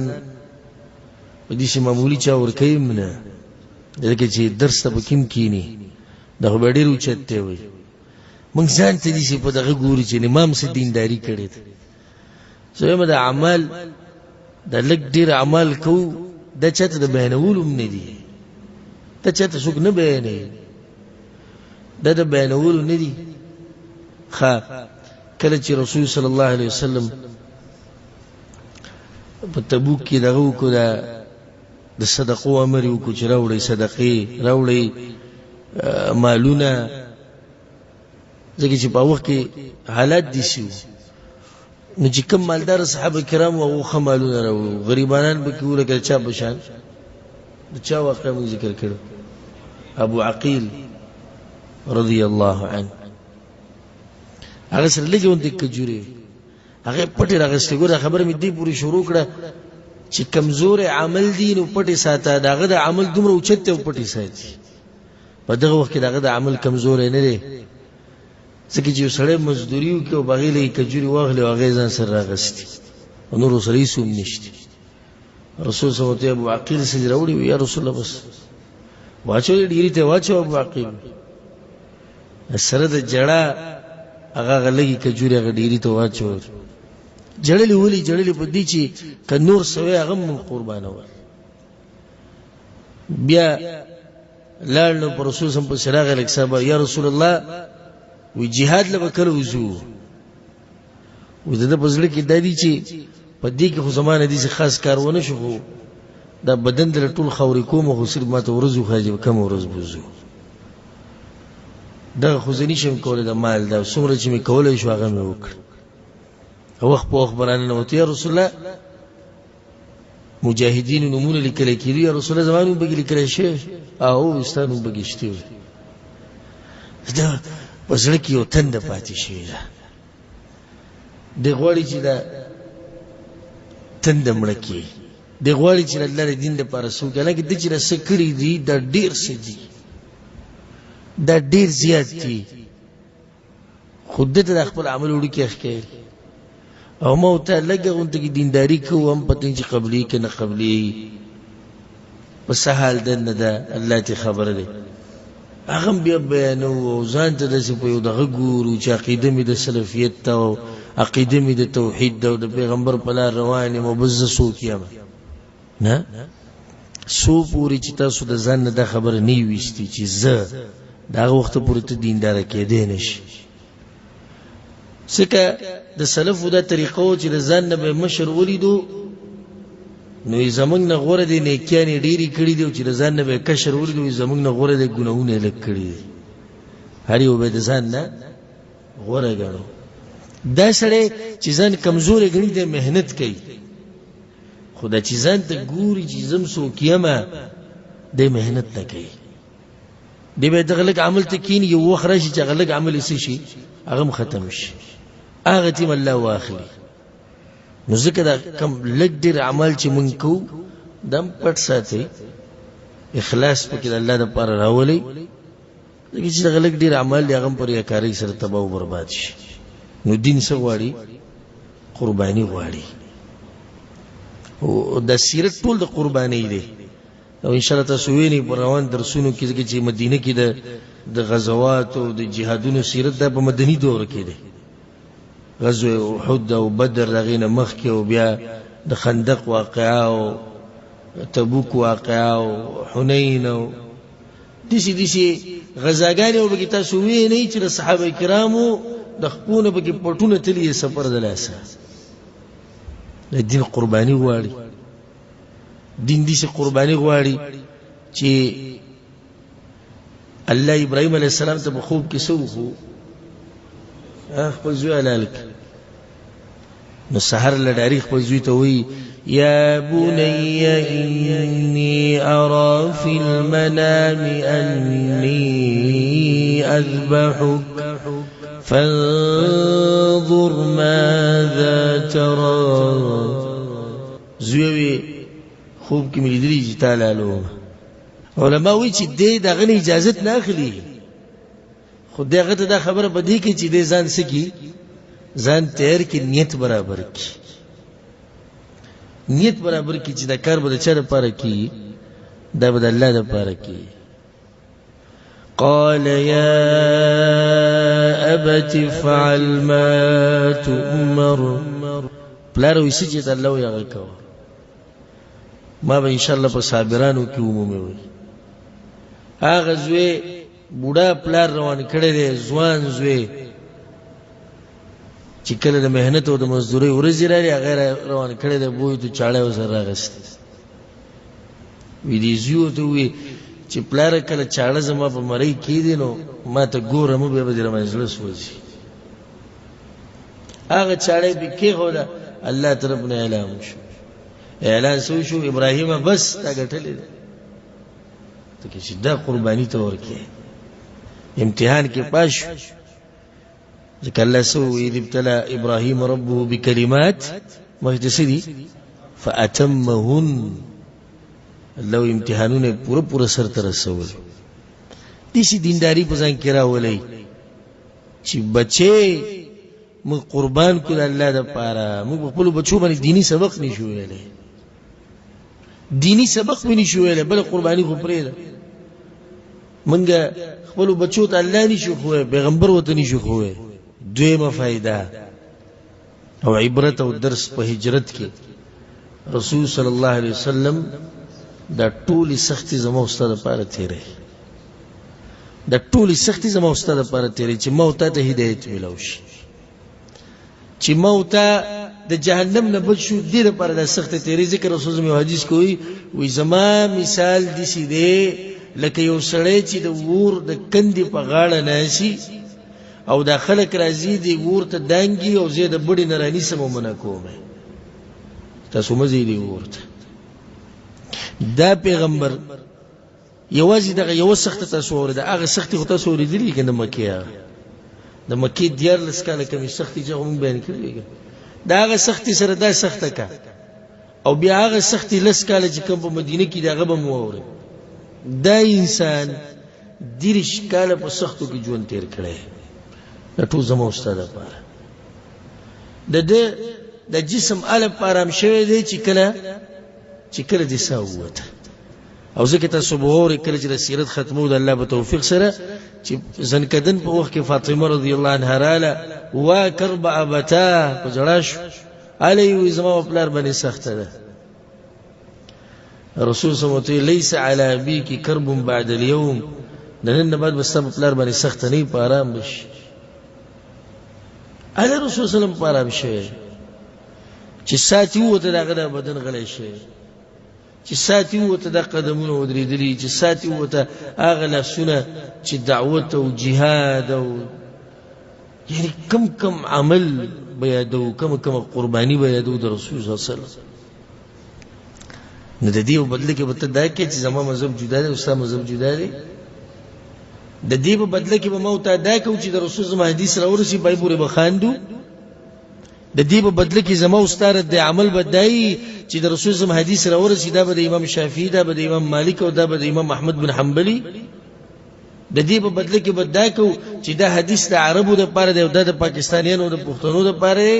Speaker 1: په دې چې معمولی چا ورکوي نه دلته چې درس ته پکیم کینی دا خو ډېر اوچت دی وي موږ ځان ته دې په دغه ګوري چې امام سي دینداری کړي زه د اعمال د لګ ډیر اعمال کو د چاته د بیانول هم نه دي د چاته څوک نه بیانې د بیانول نه دي کله چې رسول صلی الله علیه وسلم په تبوک کې دغه کو د صدقو امر وکړو چې راوړي صدقې راوړي مالونه ځکه چې په وخت کې حالات دي شو نو چې کوم مالدار صحابه کرام او خمالونه راو غریبانان به کیوره کړ چا بشان د چا واقع مو ذکر کړو ابو عقیل رضی الله عنه هغه سره لګون د کجوري هغه پټي راغستې ګوره خبر مې دی پوری شروع کړه چې کمزور عمل دي نو پټي ساته داغه د عمل دومره اوچته او پټي ساتي په دغه وخت کې داغه د عمل کمزور نه دی ځکه چې سړی مزدوري وکړي او بغیلې کجوري واغلي او هغه ځان سره راغستې نو رسول یې سوم نشته رسول صلی الله علیه وسلم ابو عقیل سره راوړي یا رسول الله بس واچو ډیری ته واچو ابو عقیل سره د جړه هغه غلګي کجوري هغه ډیری ته واچو جړلې ولي جړلې په دې چې ک نور سوي هغه من قربانه و بیا لاړ نو رسول صلی الله علیه وسلم په سراغ الکسابه یا رسول الله وی جهاد لبا کلو زو وی دا پزړه کې دادی چې په دې کې خو زمانه دي چې خاص کارونه شو دا بدن در ټول خوري کوم خو صرف ماته ورزو خاجه کم ورز بوزو دا خو ځنی شم کوله د مال دا څومره چې می کولای شو هغه مې وکړ وخت په خبرانه نو ته رسول الله مجاهدین نمونه لیکل کېږي یا رسول الله زمانو بګی لیکل شي او استانو بګیشتي دا وزړه کې یو تند پاتې شي د غوړی چې دا تند مړ کی د غوړی چې الله دین لپاره سو کنه کې د چې سکړی دي د ډیر سدي د ډیر زیات دي خود د خپل عمل وړي کې اخکې او مو ته لګون ته دینداری کو هم پته چې قبلي کې نه قبلي بس حال دنه ده الله ته خبر ده هغه بیا بیانو ځان ته د سپیو دغه ګورو چې عقیده می د سلفیت او عقیده می د توحید او د پیغمبر په لار روانه مبزسو کیما نه سو پوری چې تاسو د ځان د خبر نه ویستي چې زه دا وخت پورې ته دیندار کېدې نشي څنګه د سلفو دا طریقو چې د ځان نه مشر ولیدو نو زمونږ نه غوړه دي نیکیانې ډېری کړي دي چې د ځان نه به کشر ولیدو زمونږ نه غوړه دي ګناهونه لږ کړي دي هر یو به د ځان نه غوړه ګڼو دا سړی چې ځان کمزورې ګڼي د مهنت کوي خدا چې ځان ته ګوري چې زم څوک یم د مهنت نه کوي دی به دغه لږ عمل ته کیني یو وخت راشي چې هغه لږ عمل شي هغه ختم شي هغه تیم الله واخلي نو ځکه دا کم لږ ډېر عمل چې مونږ کوو دا هم پټ ساتئ، اخلاص پکې د الله دپاره راولئ، ځکه چې دغه لږ ډېر عمل دی هغه هم په ریاکارۍ سره تباه و برباد شي. نو دین څه غواړي؟ قرباني غواړي. او د سیرت ټول د قربانۍ دی. او انشاءالله تاسو وینئ په روان درسونو کې ځکه چې مدینه کې د غزوات او د جهادونو سیرت دا په مدني دور کې دی. غزوه احد او بدر دغې نه مخکې او بیا د خندق واقعه او تبوک واقعه او حنین او داسې غزاګانې او پکې تاسو وینئ چې د صحابه کرامو د خپو نه پکې پټونه تلي سفر د لاسه. د دین قرباني غواړي. دین داسې قرباني غواړي چې الله ابراهیم علیه السلام ته په خوب کې څه وښو؟ خپل زوی حلال کړ. نو سحر له ډاري خپل زوی ته وایي یا بني إني أرى في المنام أني أذبحك فانظر ماذا ترى. زوی خوب کې مې لیدلي چې تا حلالوم. علما وایي چې دی د هغه نه اجازت نه اخلي، خو دی هغه ته دا خبره په دې کې چې دی ځان څه کړي؟ ځان تیار کړي، نیت برابر کړي. نیت برابر کړي چې دا کار به د چا دپاره کړي؟ دا به د الله دپاره کړي. قال يا أبت افعل ما تؤمر. پلار وایي څه چې ته الله وایي هغه کوه، ما به انشاءالله په صابرانو کې عمومي وي. هغه زوی بوډا پلار روان کړی دی، ځوان زوی چې کله د محنت او د مزدورۍ ورځې راغلې هغه روان کړی دی، بوی ته چاړه ورسره راغستې. وي دې زوی ته ووایي چې پلاره کله چاړه زما په مرۍ کېدې نو ما ته ګوره مه، بیا به دې راباندې زړه سوځي. هغه چاړه یې پرې کېښوده، الله طرف نه اعلان شو. اعلان څه وشو؟ ابراهیمه بس تا ګټلې ده. ته چې دا قرباني ته ورکې امتحان کې پاس شو. ځکه الله څه وایي؟ اذ ابتلى ابراهیم ربه بکلمات مخکې څه دي؟ فاتمهن. الله امتحانونه پوره پوره سرته رسول. داسې دینداري په ځان کې راولئ چې بچې موږ قربان کړو د الله دپاره. موږ په خپلو بچو باندې دیني سبق نشو ویلی، دیني سبق مې نشو ویلی، بله قرباني خو پرېږده. موږ خپلو بچو ته الله نشو ښوی، پیغمبر ورته نشو ښوی. دویمه فایده او عبرت او درس په هجرت کې رسول صلی الله علیه وسلم دا ټولې سختې زما او ستا دپاره تېری، دا ټولې سختې زما او ستا دپاره تېری چې ما او تا ته هدایت میلاو شي، چې ما او تا د جهنم نه بچ شو. دې دپاره دا سخته تېری. ذکر رسول الله یو حدیث کوي، وایي زما مثال داسې دی لکه یو سړی چې د اور د کندې په غاړه ناسي او دا خلک راځي د اور ته دانګي او زه د بړې نه رانیسم او منع کوم، تاسو مه ځئ دې اور ته. دا پیغمبر یوازې دغه یوه سخته تاسو اورېده، هغه سختې خو تاسو اورېدلي که د مکې هغه د مکې 14 کاله کمې سختې چې هغه مونږ بیان کړلې، د هغه سختې سره دا سخته که او بیا هغه سختې 10 کاله چې کوم په مدینه کې د هغه به مو واورئ. دا انسان 30 کاله په سختو کې ژوند تېر کړی، دا ټول زما او ستا دپاره. د ده د جسم الف آرام شوی دی چې کله دې ساه ووته. او ځکه تاسو به واورئ کله چې د سیرت ختمو د الله په توفیق سره چې زنکدن په وخت کې فاطمه رضی الله عنها راله، وا کرب ابتا په ژړا شو، هلې وایي زما په پلار باندې سخته ده. رسول صلی الله علیه وسلم لیس علی ابیک کرب بعد اليوم، د نن نه بعد به ستا په پلار باندې سخته نه وي، په ارام به شي. هلې رسول صلی الله علیه وسلم په ارام شوی چې ساعت یې ووته د هغه د بدن غلی شوی، چې ساعت یې ووته دا قدمونه ودرېدلي، چې ساعت یې ووته هغه لاسونه چې دعوت او جهاد او یعنی کم عمل به یادو، کم قرباني به یادو د رسول صلی الله علیه وسلم. نو د دې په بدله کې به ته دا کې چې زما مذهب جدا دی او ستا مذهب جدا دی. د دې په بدله کې به ما ورته دا کوو چې د رسول زما حدیث راورسي پای پورې به خاندو، د دې په بدله کې زما استاد د عمل بدای چې د رسول الله حدیث راورسي دا به د امام شافعي دا به د امام مالک او دا به د امام احمد بن حنبلی د دې په بدله کې بدای کو چې دا حدیث د عربو د پاره دی او د پاکستانیانو د پښتنو د پاره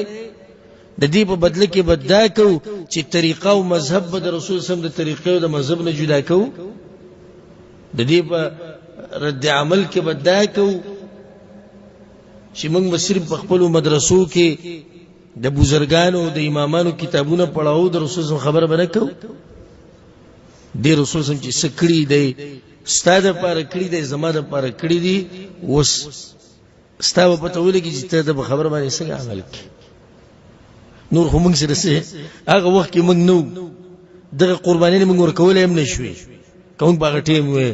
Speaker 1: د دې په بدله کې بدای کو چې طریقه او مذهب د رسول سم د طریقې او د مذهب نه جدا کو د دې په رد عمل کې بدای کو چې موږ صرف په خپل مدرسو کې د بزرګانو د امامانو کتابونه پڑھاو د رسول سم خبر بنه کو د رسول سم چې سکړی دی ستاده پر کړی دی زماده پر کړی دی وس ستاو په توله کې چې ته د خبر باندې څنګه عمل کی نور هم موږ سره هغه وخت کې موږ نو دغه قرباني موږ ورکول هم نشوي کوم باغ ټیم وې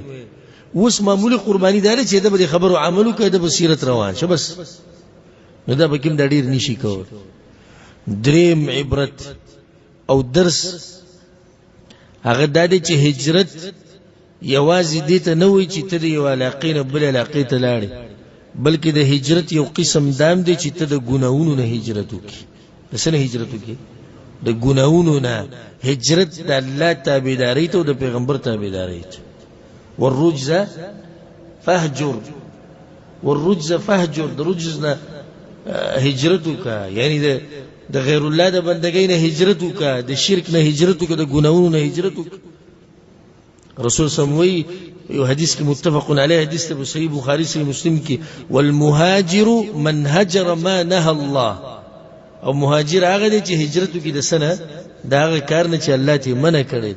Speaker 1: اوس معمولی قرباني دار چې د خبرو عملو کې د بصیرت روان شه بس نو دا به کوم د ډیر نشي کول دریم عبرت او درس هغه د دې چې هجرت یوازې دې ته نه وي چې ته د یو علاقې نه بل علاقې ته لاړې بلکې د هجرت یو قسم دام دی چې ته د ګناہوں نه هجرت وکړي د څه نه هجرت وکړي د ګناہوں نه هجرت د الله تابعداري ته او د پیغمبر تابعداري ته والرجز فهجر د رجز نه هجرت وکړه یعنی د غیر الله د بندګۍ نه هجرت وکړه د شرک نه هجرت وکړه د ګناہوں نه هجرت وکړه رسول سموي یو حدیث کې متفق علیه حدیث ته صحیح بخاری صحیح مسلم کې والمهاجر من هجر ما نهى الله او مهاجر هغه دی چې هجرت وکړي د سنه دا هغه کار نه چې الله ته منع کړی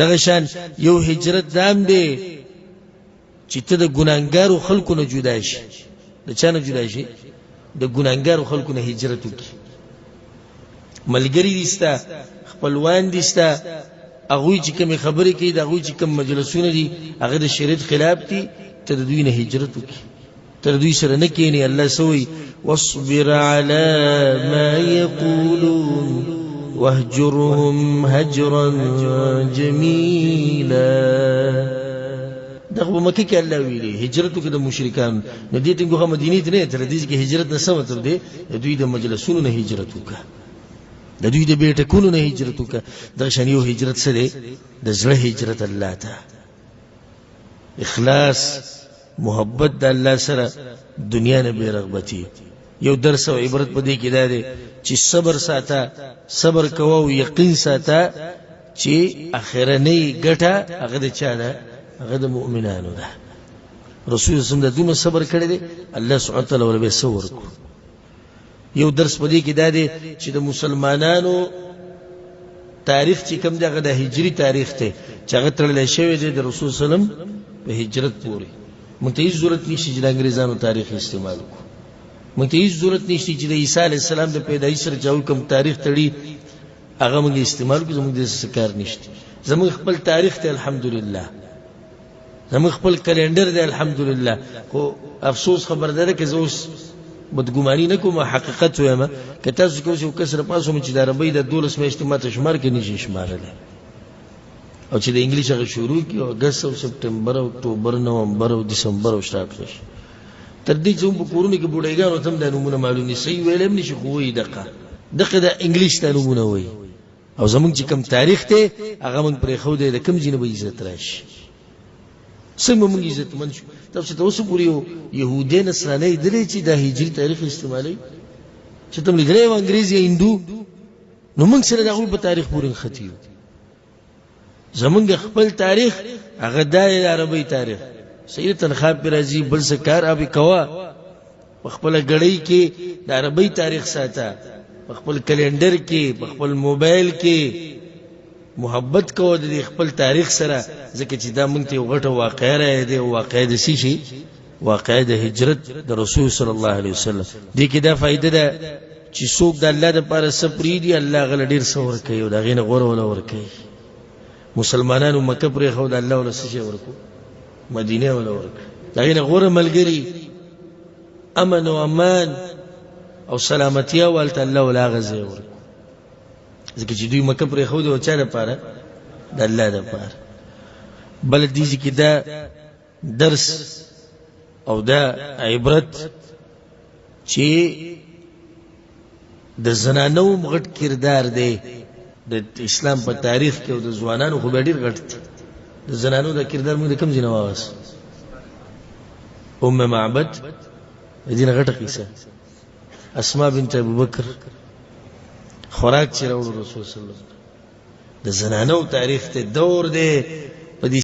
Speaker 1: دغه شان یو هجرت دام دی چې ته د ګناګارو خلکو نه جدا شي د چا نه جدا شي د ګناګارو خلکو نه هجرت وکړي ملګری دي ستا خپلوان دي ستا هغه چې کوم خبرې کوي دا هغه چې کوم مجلسونه دي هغه د شریعت خلاف دي ته د دوی نه هجرت وکړي تر دوی سره نه کینی الله سوی واصبر على ما يقولون واهجرهم هجرا جميلا دغه مکه کې الله ویلي هجرت کې د مشرکان نو دې څنګه مدینه ته نه تر دې کې هجرت نه سم تر دې دوی د مجلسونو نه هجرت وکړه د دوی د بیٹکونو نه هجرت وکړه د شنیو هجرت سره د زړه هجرت الله ته اخلاص محبت د الله سره دنیا نه بے رغبتی یو درس او عبرت پدې کې دا دی چې صبر ساته صبر کوو او یقین ساته چې اخرنی ګټه هغه د چا ده هغه د مؤمنانو ده رسول الله صلی الله علیه وسلم صبر کړی دی الله سبحانه وتعالى وربه صبر کو یو درس پدې کې دا دی چې د مسلمانانو تاریخ چې کوم دغه د هجری تاریخ ته چې هغه تړل شوی دی د رسول صلی الله علیه وسلم په هجرت پورې متعیز ضرورت نشي چې د انګريزانو تاریخ استعمال کو متعیز ضرورت نشي چې د عیسی علی السلام د پیدایش سره جوړ کوم تاریخ تړي هغه موږ استعمال کو زموږ د سکار نشته زموږ خپل تاریخ ته الحمدلله زموږ خپل کلندر دی الحمدلله خو افسوس خبردار کې زوس بدګماني نه کوم حقیقت وایم که تاسو کوم څه کسر پاسو چې د عربی د 12 میاشتې ماته شمار کې نشي شمارله او چې د انګلیش هغه شروع کی او اگست او سپټمبر او اکتوبر نومبر او دسمبر او سٹارټ شي تر دې چې په کورونه کې بوډایګانو تم د نمونه معلومي صحیح ویلم نشي خو وي دغه د انګلیش ته نمونه وي او زمونږ چې کوم تاریخ ته هغه موږ پرې خو دې د کوم جنبه عزت راشي څنګه موږ عزت من شو تاسو ته اوس پوریو يهودي نصراني درې چې د هجري تاریخ استعمالي چې تم لګري و انګريزي هندو نو موږ سره دغه په تاریخ پورې ختیو زمونږ خپل تاریخ هغه د عربی تاریخ سید تنخواه پر راځي بل سکار ابي کوا خپل غړی کې د عربی تاریخ ساته خپل کلندر کې خپل موبایل کې محبت کو د خپل تاریخ سره ځکه چې دا مونږ ته غټه واقعه را دی واقعه د شي واقعه د هجرت د رسول صلی الله علیه وسلم دې کې دا فائدہ ده چې څوک د الله د پاره سپری دی الله غل ډیر څور کوي او دا غینه غوړ ولا ور کوي مسلمانانو مکه پرې خو د الله ولا څه ورکو مدینه ولا ورکو دا غینه غوړ ملګری امن او امان او سلامتی والته الله ولا غزه ورکو ځکه چې دوی مکه پرې خو د چا لپاره د الله لپاره بل دې کې دا درس او دا عبرت چې د زنانو غټ کردار دی د اسلام په تاریخ کې او د ځوانانو خو ډېر غټ د زنانو د کردار موږ د کوم ځای نه واغس معبد دینه غټه قصه اسماء بنت ابوبکر خوراک چې راوړو رسول صلی الله علیه وسلم د زنانو تاریخ ته دور دی